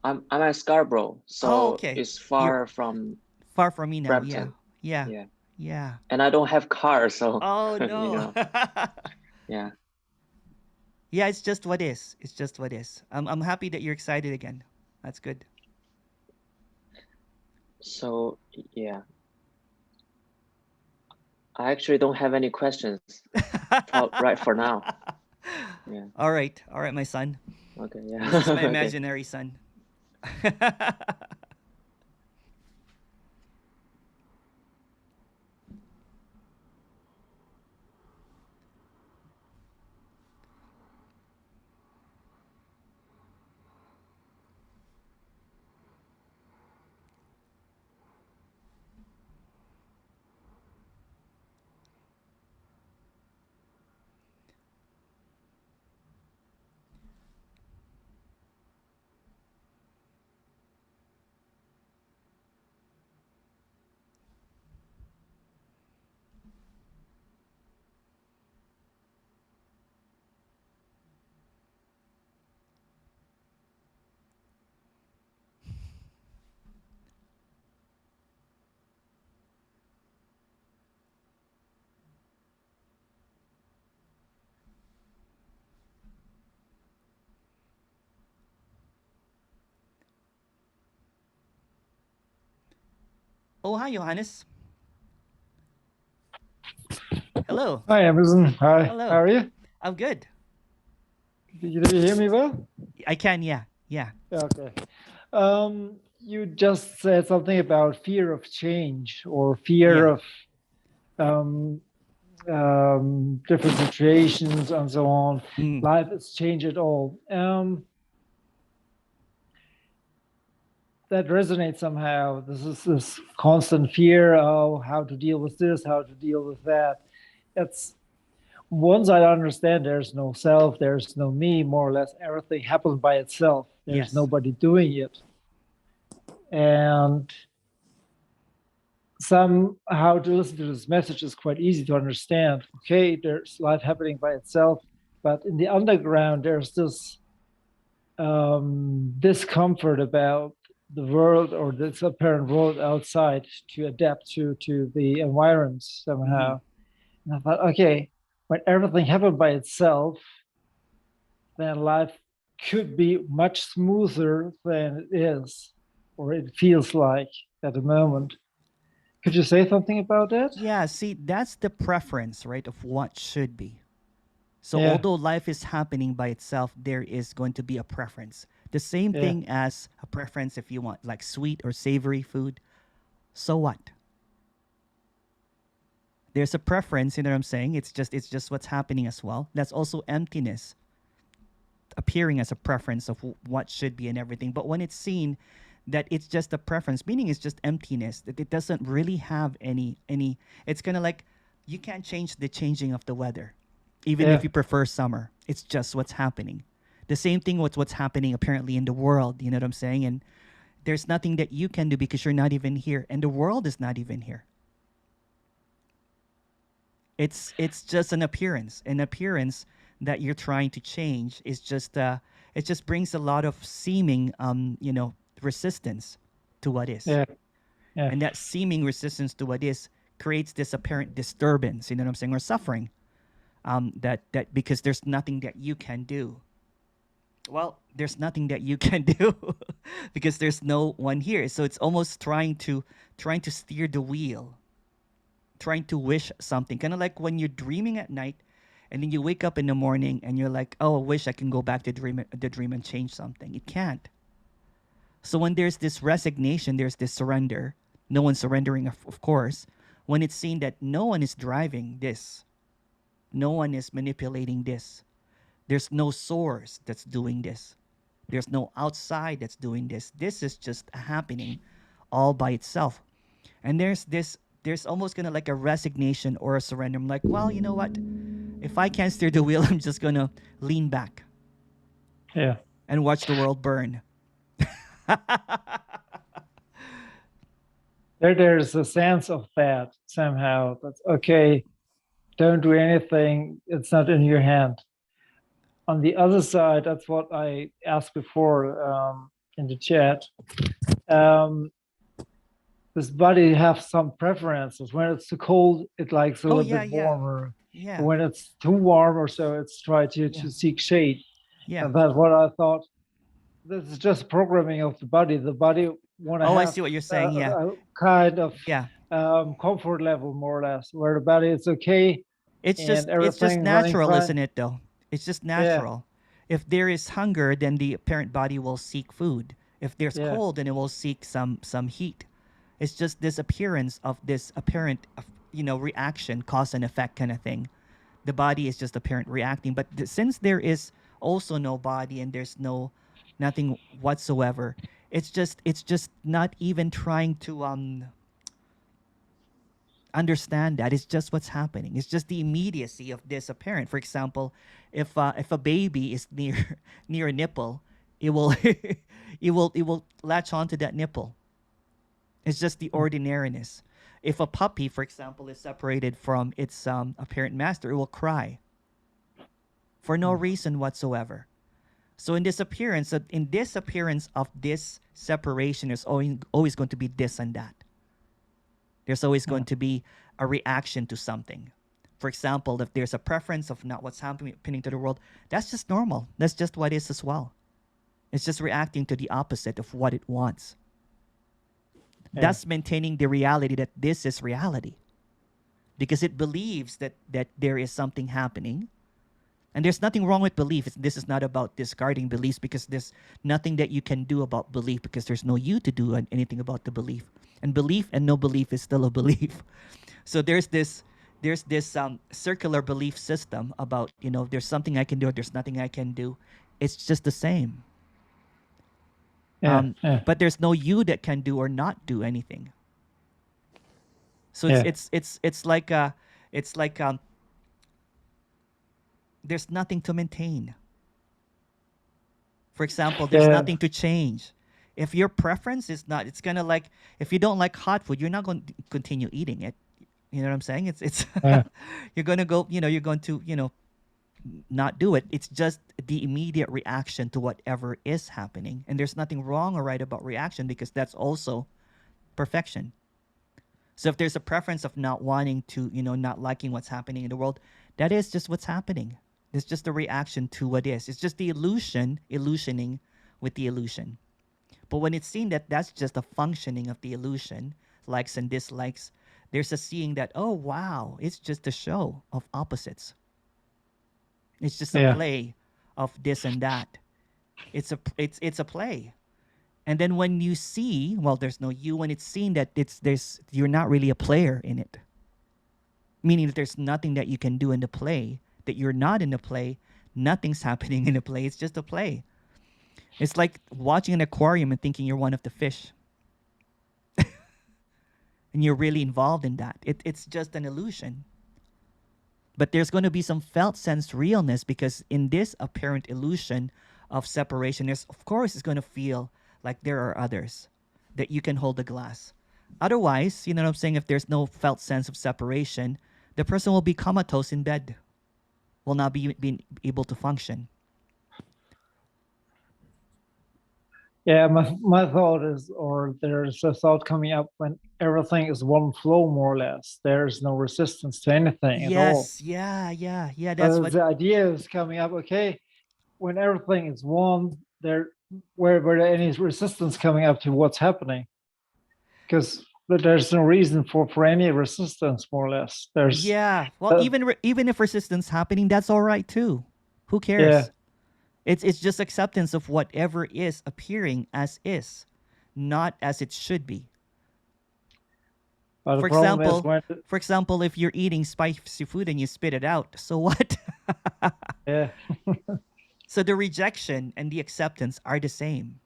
I'm at Scarborough, so okay. it's far from me now. Brampton. Yeah. And I don't have car, so oh no. you know. Yeah. Yeah, it's just what is. It's just what is. I'm happy that you're excited again. That's good. So yeah. I actually don't have any questions right for now. Yeah. All right, my son. Okay. Yeah. This is my imaginary son. Oh, hi, Johannes. Hello. Hi, Emerson. Hi. Hello. How are you? I'm good. Do you hear me well? I can, yeah. Okay. You just said something about fear of change or fear of different situations and so on. Life has changed at all. That resonates somehow. This is this constant fear of how to deal with this, how to deal with that. It's once I understand there's no self, there's no me, more or less everything happens by itself. There's nobody doing it. And somehow to listen to this message is quite easy to understand. Okay, there's life happening by itself, but in the underground, there's this discomfort about the world or this apparent world outside to adapt to the environment somehow. And I thought, okay, when everything happened by itself, then life could be much smoother than it is, or it feels like at the moment. Could you say something about that? Yeah, see, that's the preference, right, of what should be. So although life is happening by itself, there is going to be a preference. The same Yeah. thing as a preference if you want like sweet or savory food. So what? There's a preference, you know what I'm saying? It's just what's happening as well. That's also emptiness appearing as a preference of what should be and everything. But when it's seen that it's just a preference, meaning it's just emptiness, that it doesn't really have any it's kind of like you can't change the changing of the weather. Even if Yeah. you prefer summer, it's just what's happening. The same thing with what's happening apparently in the world, you know what I'm saying? And there's nothing that you can do because you're not even here and the world is not even here. It's just an appearance. An appearance that you're trying to change is just it just brings a lot of seeming resistance to what is. Yeah. Yeah. And that seeming resistance to what is creates this apparent disturbance, you know what I'm saying, or suffering. That because there's nothing that you can do. Well, there's nothing that you can do because there's no one here. So it's almost trying to steer the wheel, trying to wish something. Kind of like when you're dreaming at night and then you wake up in the morning and you're like, "Oh, I wish I can go back to the dream and change something." It can't. So when there's this resignation, there's this surrender. No one's surrendering, of course. When it's seen that no one is driving this, no one is manipulating this. There's no source that's doing this. There's no outside that's doing this. This is just happening all by itself. And there's almost gonna like a resignation or a surrender. I'm like, well, you know what? If I can't steer the wheel, I'm just gonna lean back Yeah. and watch the world burn. There's a sense of that somehow. That's okay. Don't do anything. It's not in your hand. On the other side, that's what I asked before in the chat. This body have some preferences. When it's too cold, it likes a little bit warmer. Yeah. When it's too warm or so, it's try to seek shade. Yeah. And that's what I thought. This is just programming of the body. The body want to have I see what you're saying. a kind of Yeah. comfort level, more or less, where the body is okay. It's just and everything running natural, fine. isn't it though? It's just natural. If there is hunger, then the parent body will seek food. If there's cold, then it will seek some heat. It's just this appearance of this apparent reaction, cause and effect kind of thing. The body is just apparent reacting, but since there is also no body and there's nothing whatsoever, it's just not even trying to understand that. It's just what's happening. It's just the immediacy of this apparent. For example, if a baby is near a nipple, it will it will latch onto that nipple. It's just the ordinariness. If a puppy, for example, is separated from its apparent master, it will cry for no reason whatsoever. So in this appearance of this separation, there's always going to be this and that. There's always going to be a reaction to something. For example, if there's a preference of not what's happening to the world, that's just normal. That's just what is as well. It's just reacting to the opposite of what it wants. That's maintaining the reality that this is reality. Because it believes that there is something happening. And there's nothing wrong with belief. This is not about discarding beliefs, because there's nothing that you can do about belief, because there's no you to do anything about the belief. And belief and no belief is still a belief. So there's this circular belief system about, there's something I can do or there's nothing I can do. It's just the same. But there's no you that can do or not do anything. So it's like there's nothing to maintain. For example, there's nothing to change. If your preference is not, it's kind of like, if you don't like hot food, you're not going to continue eating it. You know what I'm saying? It's you're going to go, you're going to, not do it. It's just the immediate reaction to whatever is happening. And there's nothing wrong or right about reaction, because that's also perfection. So if there's a preference of not wanting to, not liking what's happening in the world, that is just what's happening. It's just a reaction to what is. It's just the illusioning with the illusion. But when it's seen that that's just a functioning of the illusion, likes and dislikes, there's a seeing that, oh, wow, it's just a show of opposites. It's just a play of this and that. It's a play. And then when you see, well, there's no you. When it's seen that you're not really a player in it, meaning that there's nothing that you can do in the play, that you're not in the play, nothing's happening in the play. It's just a play. It's like watching an aquarium and thinking you're one of the fish, and you're really involved in that. It's just an illusion. But there's going to be some felt sense realness, because in this apparent illusion of separation, there's, of course, it's going to feel like there are others, that you can hold the glass. Otherwise, you know what I'm saying, if there's no felt sense of separation, the person will be comatose in bed, will not be able to function. Yeah, my thought is, or there's a thought coming up when everything is one flow, more or less. There's no resistance to anything at all. Yes, yeah. That's what. The idea is coming up. Okay, when everything is one, where there any resistance coming up to what's happening? Because there's no reason for any resistance, more or less. There's Well, even if resistance happening, that's all right too. Who cares? Yeah. It's just acceptance of whatever is appearing as is, not as it should be. But For example, if you're eating spicy food and you spit it out, so what? Yeah. So the rejection and the acceptance are the same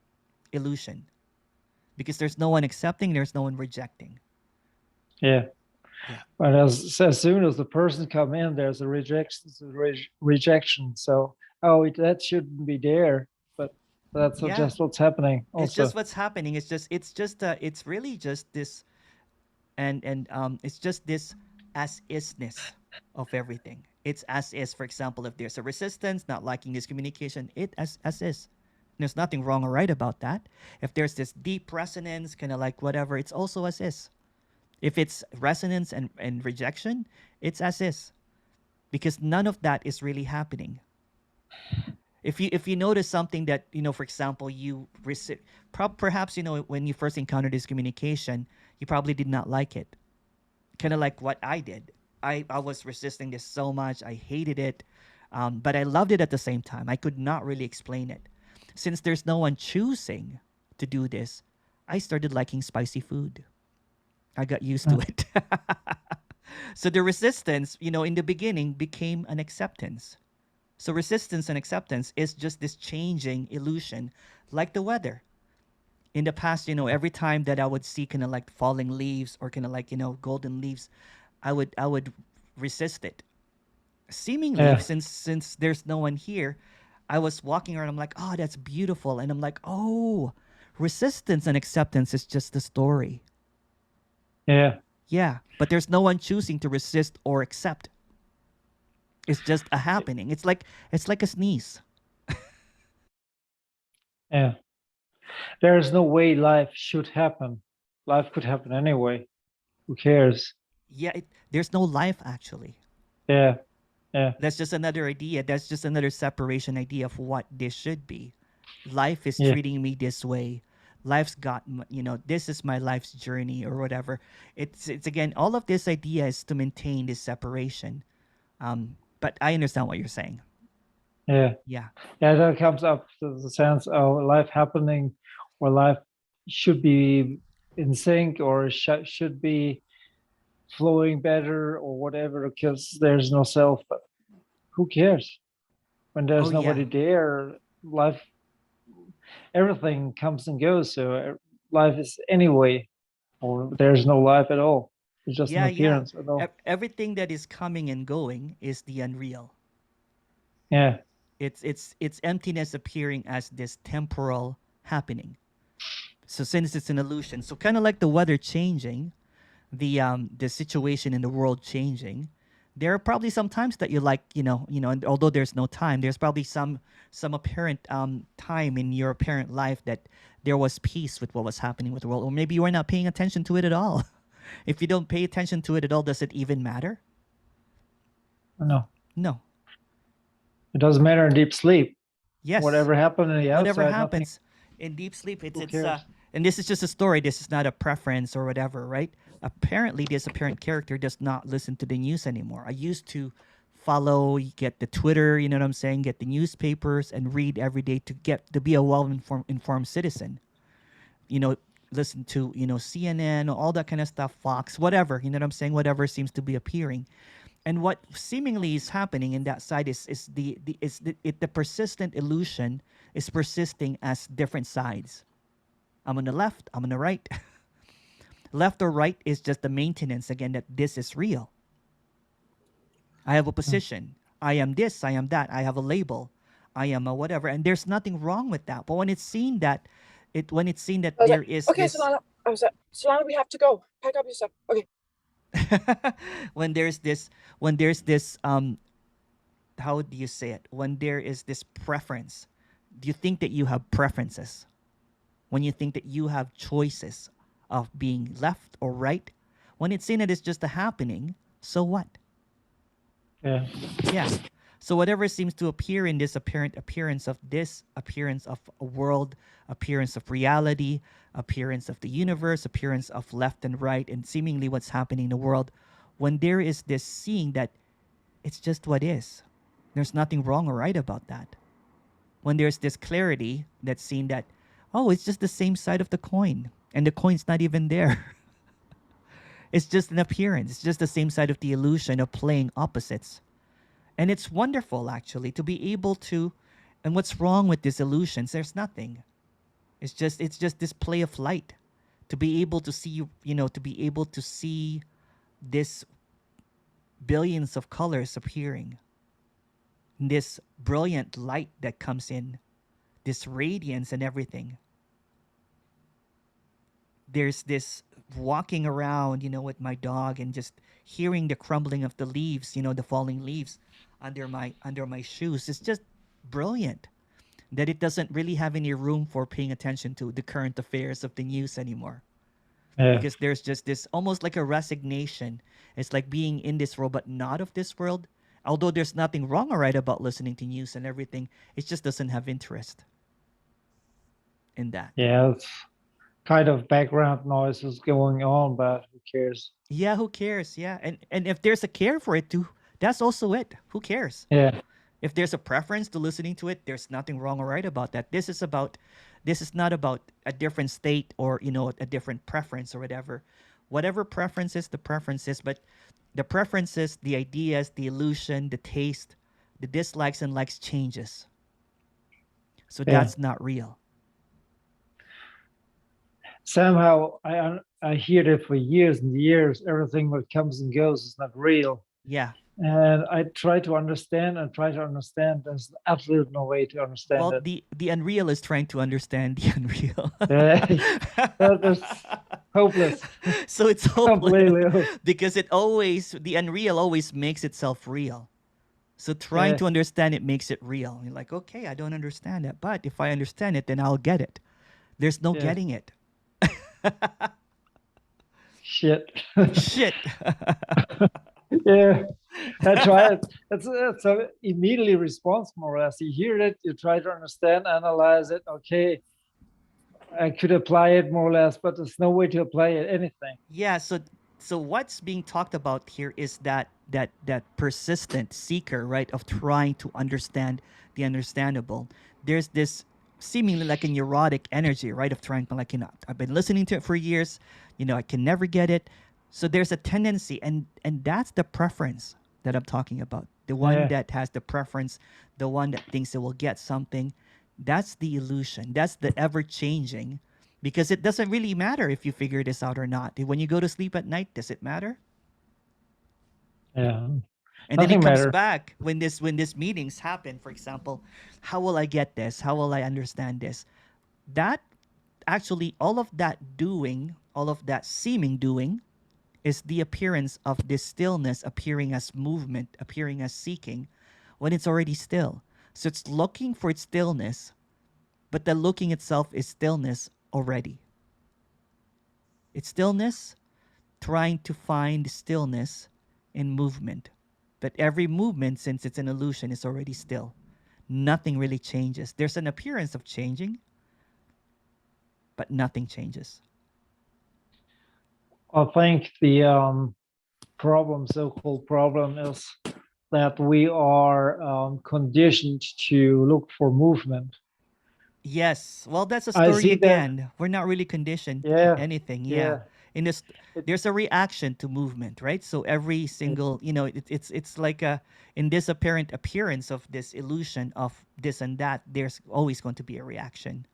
illusion, because there's no one accepting, there's no one rejecting. Yeah. But as soon as the person come in, there's a rejection. So, that shouldn't be there. But that's just what's happening. Also. It's just what's happening. It's really just this, and it's just this as isness of everything. It's as is. For example, if there's a resistance, not liking this communication, it as is. There's nothing wrong or right about that. If there's this deep resonance, kind of like whatever, it's also as is. If it's resonance and rejection, it's as is, because none of that is really happening. If you notice something that, for example, you perhaps, when you first encountered this communication, you probably did not like it. Kind of like what I did. I was resisting this so much. I hated it, but I loved it at the same time. I could not really explain it. Since there's no one choosing to do this, I started liking spicy food. I got used to it. So the resistance, in the beginning became an acceptance. So resistance and acceptance is just this changing illusion, like the weather. In the past, every time that I would see kind of like falling leaves or kind of like, golden leaves, I would resist it. Seemingly, since there's no one here, I was walking around, I'm like, oh, that's beautiful. And I'm like, oh, resistance and acceptance is just the story. Yeah. Yeah, but there's no one choosing to resist or accept. It's just a happening. It's like a sneeze. Yeah. There's no way life should happen. Life could happen anyway. Who cares? Yeah, there's no life actually. Yeah. That's just another idea. That's just another separation idea of what this should be. Life is treating me this way. Life's got, this is my life's journey or whatever. It's again, all of this idea is to maintain this separation. But I understand what you're saying. Yeah. That comes up to the sense of life happening, or life should be in sync, or should be flowing better, or whatever, because there's no self. But who cares? When there's nobody there, life, everything comes and goes. So life is anyway, or there's no life at all. It's just an appearance at all. Everything that is coming and going is the unreal. Yeah. It's emptiness appearing as this temporal happening. So since it's an illusion, so kind of like the weather changing, the situation in the world changing, there are probably some times that you like, and although there's no time, there's probably some apparent time in your apparent life that there was peace with what was happening with the world, or maybe you were not paying attention to it at all. If you don't pay attention to it at all, does it even matter? No. It doesn't matter in deep sleep. Yes. Whatever happened in the outside. Whatever happens in deep sleep, it's and this is just a story. This is not a preference or whatever, right? Apparently, this apparent character does not listen to the news anymore. I used to follow, you get the Twitter, you know what I'm saying, get the newspapers and read every day to be a well-informed citizen. You know, listen to, you know, CNN, all that kind of stuff, Fox, whatever, you know what I'm saying, whatever seems to be appearing. And what seemingly is happening in that side is the persistent illusion is persisting as different sides. I'm on the left, I'm on the right. Left or right is just the maintenance again that this is real. I have a position. I am this, I am that. I have a label. I am a whatever. And there's nothing wrong with that. But when it's seen that there is okay, this Solana, we have to go. Pack up your stuff. Okay. when there's this how do you say it? When there is this preference, do you think that you have preferences? When you think that you have choices of being left or right, when it's seen that it's just a happening, so what? Yeah. Yeah. So whatever seems to appear in this appearance of a world, appearance of reality, appearance of the universe, appearance of left and right, and seemingly what's happening in the world, when there is this seeing that it's just what is, there's nothing wrong or right about that. When there's this clarity that's seen that, oh, it's just the same side of the coin, and the coin's not even there. It's just an appearance. It's just the same side of the illusion of playing opposites. And it's wonderful, actually, to be able to, and what's wrong with these illusions? There's nothing. It's just this play of light. To be able to see, to be able to see this billions of colors appearing. This brilliant light that comes in. This radiance and everything. There's this walking around, with my dog and just hearing the crumbling of the leaves, the falling leaves under my shoes. It's just brilliant that it doesn't really have any room for paying attention to the current affairs of the news anymore. Yeah. Because there's just this almost like a resignation. It's like being in this world but not of this world. Although there's nothing wrong or right about listening to news and everything, it just doesn't have interest in that. Yeah, it's kind of background noise is going on, but who cares? Yeah, who cares? Yeah. And if there's a care for it too, that's also it. Who cares? Yeah. If there's a preference to listening to it, there's nothing wrong or right about that. This is not about a different state or, a different preference or whatever. Whatever preference is, the preference is, but the preferences, the ideas, the illusion, the taste, the dislikes and likes changes. So that's not real. Somehow I hear that for years and years, everything that comes and goes is not real. Yeah. And I try to understand. There's absolutely no way to understand well, it. the unreal is trying to understand the unreal. That's hopeless. So it's hopeless Completely. because the unreal always makes itself real. So trying to understand it makes it real. You're like, okay, I don't understand it, but if I understand it, then I'll get it. There's no getting it. Shit. Shit. Yeah, I try it. It's a immediately response, more or less. You hear it, you try to understand, analyze it. Okay, I could apply it more or less, but there's no way to apply it anything. Yeah. So what's being talked about here is that persistent seeker, right, of trying to understand the understandable. There's this seemingly like a neurotic energy, right, of trying to, like, I've been listening to it for years, I can never get it. So there's a tendency, and that's the preference that I'm talking about. The one that has the preference, the one that thinks it will get something. That's the illusion. That's the ever-changing, because it doesn't really matter if you figure this out or not. When you go to sleep at night, does it matter? Yeah. And then it comes back when these meetings happen, for example, how will I get this? How will I understand this? That actually, all of that seeming doing, is the appearance of this stillness appearing as movement, appearing as seeking, when it's already still. So it's looking for its stillness, but the looking itself is stillness already. It's stillness trying to find stillness in movement. But every movement, since it's an illusion, is already still. Nothing really changes. There's an appearance of changing, but nothing changes. I think the so-called problem is that we are conditioned to look for movement. Yes. Well, that's a I story see that. again. We're not really conditioned to Yeah, anything. Yeah. yeah. In this, It, there's a reaction to movement, right? So every single, it's like a in this apparent appearance of this illusion of this and that. There's always going to be a reaction.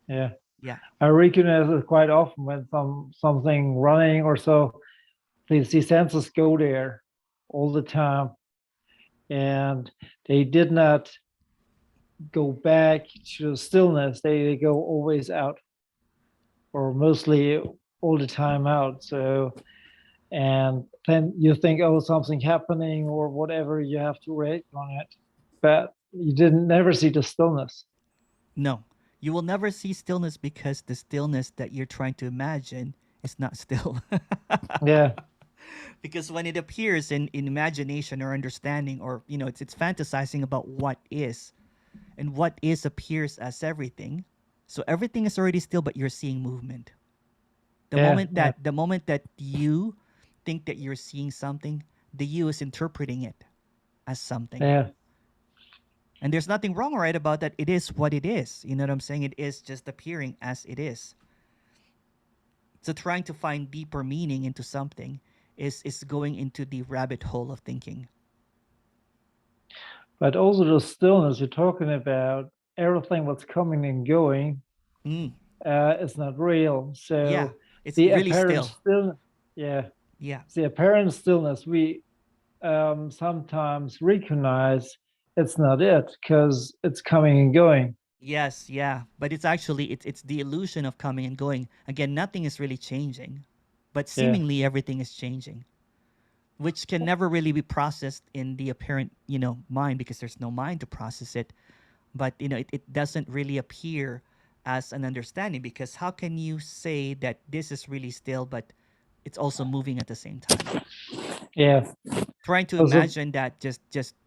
yeah. Yeah. I recognize it quite often when something running or so. The senses go there all the time, and they did not go back to stillness. They go always out, or mostly all the time out. So, and then you think, oh, something happening or whatever, you have to react on it, but you didn't never see the stillness. No, you will never see stillness because the stillness that you're trying to imagine is not still. Yeah, Because when it appears in imagination or understanding, or it's fantasizing about what is, and what is appears as everything. So everything is already still, but you're seeing movement. The yeah, moment yeah, that the moment that you think that you're seeing something, the you is interpreting it as something. yeah. And there's nothing wrong or right about that. It is what it is. You know what I'm saying? It is just appearing as it is. So trying to find deeper meaning into something is going into the rabbit hole of thinking. But also the stillness you're talking about, everything what's coming and going, Mm. is not real. Yeah, So it's the really apparent still. still, yeah, Yeah. the apparent stillness we sometimes recognize it's not it because it's coming and going. Yes, yeah, but it's actually it's the illusion of coming and going. Again, nothing is really changing, but Yeah, seemingly everything is changing, which can never really be processed in the apparent, mind, because there's no mind to process it. But it doesn't really appear as an understanding, because how can you say that this is really still but it's also moving at the same time? yeah. Trying to Also, imagine that just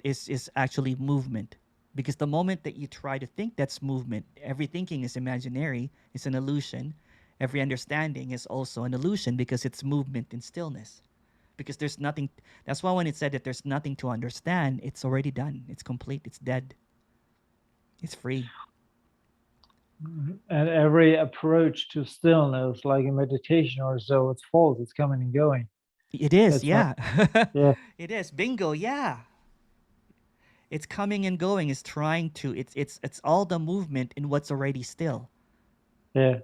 is actually movement, because the moment that you try to think that's movement, every thinking is imaginary, it's an illusion. Every understanding is also an illusion, because it's movement in stillness, because there's nothing. That's why when it said that there's nothing to understand, it's already done, it's complete, it's dead, it's free. and every approach to stillness, like in meditation or so, it's false. It's coming and going. It is, It's not. yeah. Yeah, It is, bingo, yeah. It's coming and going, it's trying to, it's all the movement in what's already still. yeah.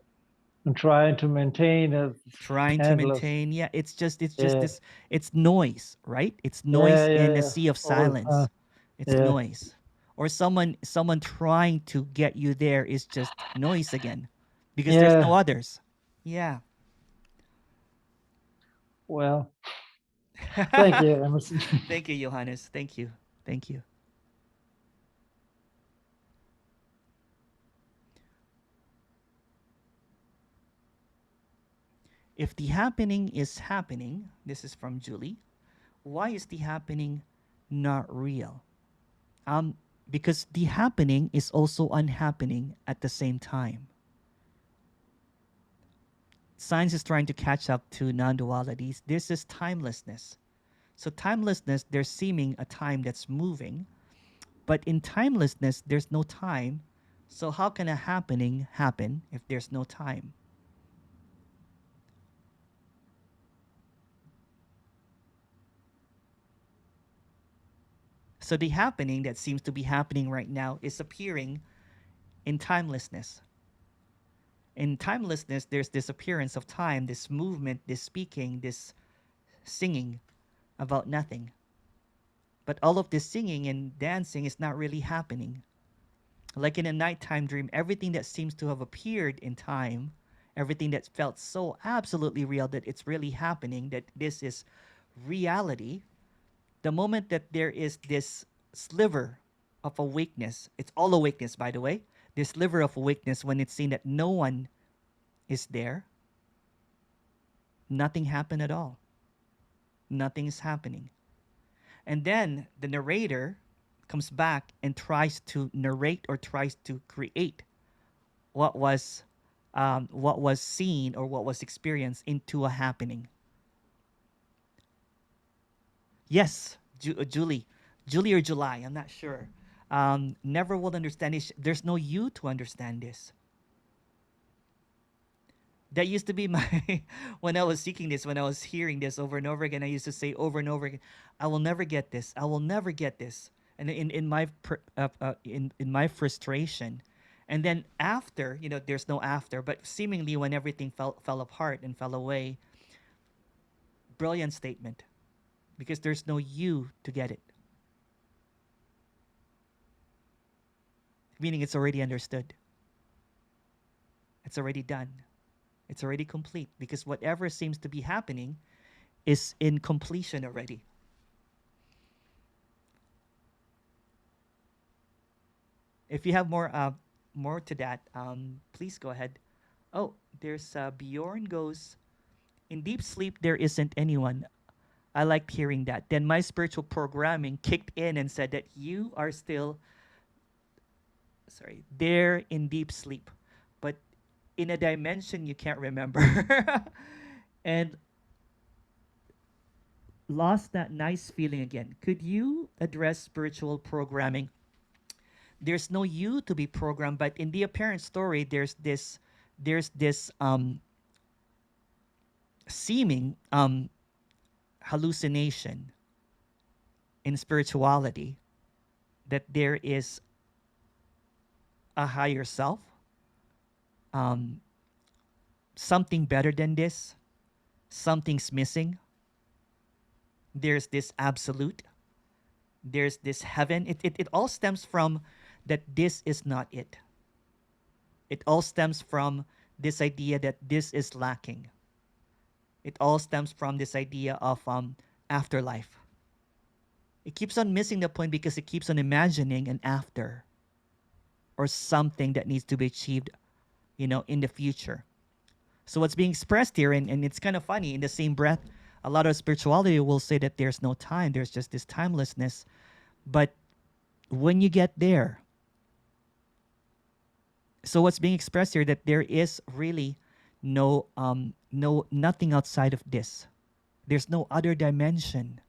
And trying to maintain it, Trying to endless. maintain, yeah, it's just Yeah, this, it's noise, right? It's yeah, noise yeah, in a yeah. sea of All the silence. time. It's Yeah. noise. Or someone trying to get you there is just noise again, because there's no Yeah. others. Yeah. Well, thank you, Emerson. Thank you, Johannes. Thank you. Thank you. If the happening is happening, this is from Julie, why is the happening not real? Because the happening is also unhappening at the same time. Science is trying to catch up to non-dualities. This is timelessness. So timelessness, there's seeming a time that's moving, but in timelessness, there's no time. So how can a happening happen if there's no time? So the happening that seems to be happening right now is appearing in timelessness. In timelessness, there's this appearance of time, this movement, this speaking, this singing about nothing. But all of this singing and dancing is not really happening. Like in a nighttime dream, everything that seems to have appeared in time, everything that felt so absolutely real that it's really happening, that this is reality, the moment that there is this sliver of awakeness, it's all awakeness, by the way, this sliver of awakeness, when it's seen that no one is there, nothing happened at all. Nothing is happening. And then the narrator comes back and tries to narrate or tries to create what was seen or what was experienced into a happening. Yes, Julie or July, I'm not sure. Never will understand this. There's no you to understand this. That used to be my when I was seeking this, when I was hearing this over and over again. I used to say over and over again, "I will never get this. I will never get this." And in my frustration, and then after, there's no after, but seemingly when everything fell apart and fell away, brilliant statement, because there's no you to get it. Meaning it's already understood. It's already done. It's already complete, because whatever seems to be happening is in completion already. If you have more to that, please go ahead. Oh, there's Bjorn goes, in deep sleep there isn't anyone. I liked hearing that. Then my spiritual programming kicked in and said that you are still, there in deep sleep, but in a dimension you can't remember. And lost that nice feeling again. Could you address spiritual programming? There's no you to be programmed, but in the apparent story, there's this seeming hallucination in spirituality that there is a higher self, um, something better than this, something's missing. There's this absolute, there's this heaven. It all stems from that this is not it. It all stems from this idea that this is lacking. It all stems from this idea of afterlife. It keeps on missing the point because it keeps on imagining an after or something that needs to be achieved, in the future. So what's being expressed here, and it's kind of funny, in the same breath, a lot of spirituality will say that there's no time, there's just this timelessness. But when you get there, so what's being expressed here, that there is really nothing outside of this. There's no other dimension.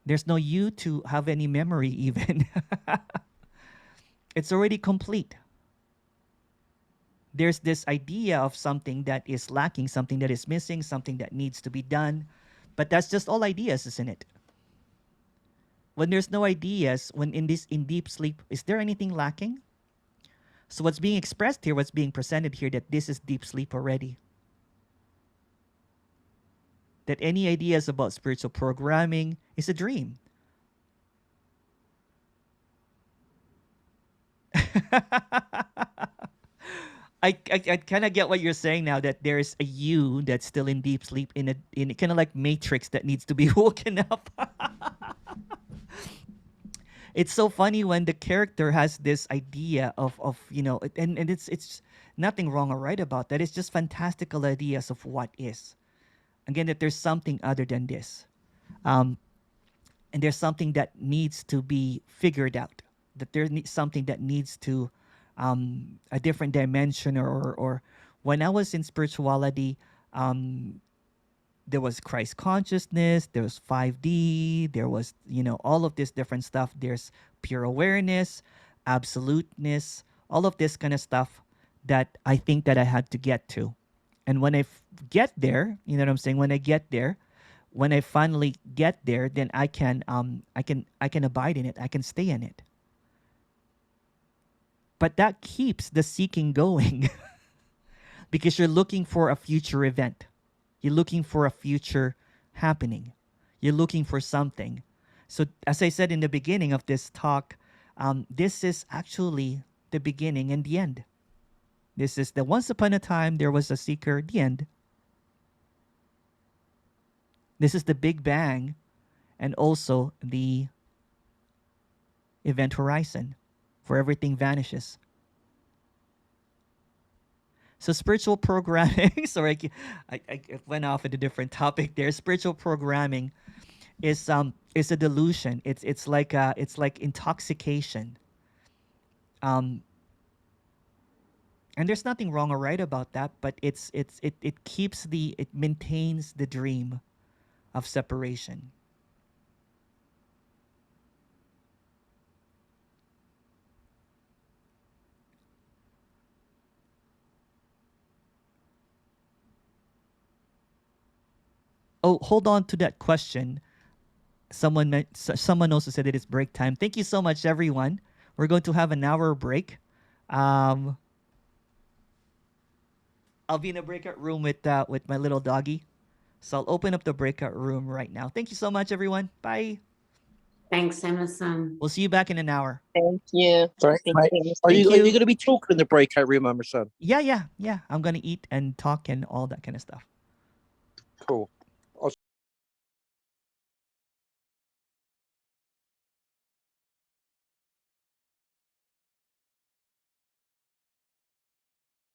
There's no you to have any memory even. It's already complete. There's this idea of something that is lacking, something that is missing, something that needs to be done. But that's just all ideas, isn't it? When there's no ideas, when in deep sleep, is there anything lacking? So what's being expressed here, what's being presented here, that this is deep sleep already. That any ideas about spiritual programming is a dream. I kind of get what you're saying now, that there's a you that's still in deep sleep, in kind of like Matrix that needs to be woken up. It's so funny when the character has this idea of and it's nothing wrong or right about that. It's just fantastical ideas of what is. Again, that there's something other than this. And there's something that needs to be figured out. That there's something that needs to a different dimension, or when I was in spirituality, there was Christ consciousness, there was 5D, there was, all of this different stuff. There's pure awareness, absoluteness, all of this kind of stuff that I think that I had to get to. And when I get there, you know what I'm saying? When I get there, when I finally get there, then I can abide in it. I can stay in it. But that keeps the seeking going because you're looking for a future event. You're looking for a future happening. You're looking for something. So as I said in the beginning of this talk, this is actually the beginning and the end. This is the once upon a time there was a seeker, the end. This is the Big Bang and also the event horizon where everything vanishes. So spiritual programming, sorry, I went off at a different topic there. Spiritual programming is a delusion. It's like intoxication. And there's nothing wrong or right about that, but it maintains the dream of separation. Oh, hold on to that question. Someone also said it is break time. Thank you so much, everyone. We're going to have an hour break. I'll be in a breakout room with my little doggy. So I'll open up the breakout room right now. Thank you so much, everyone. Bye. Thanks, Emerson. We'll see you back in an hour. Thank you. Thanks, Thank mate. you. Are Thank you you. going to be talking in the breakout room, Emerson? Yeah. I'm gonna eat and talk and all that kind of stuff. Cool.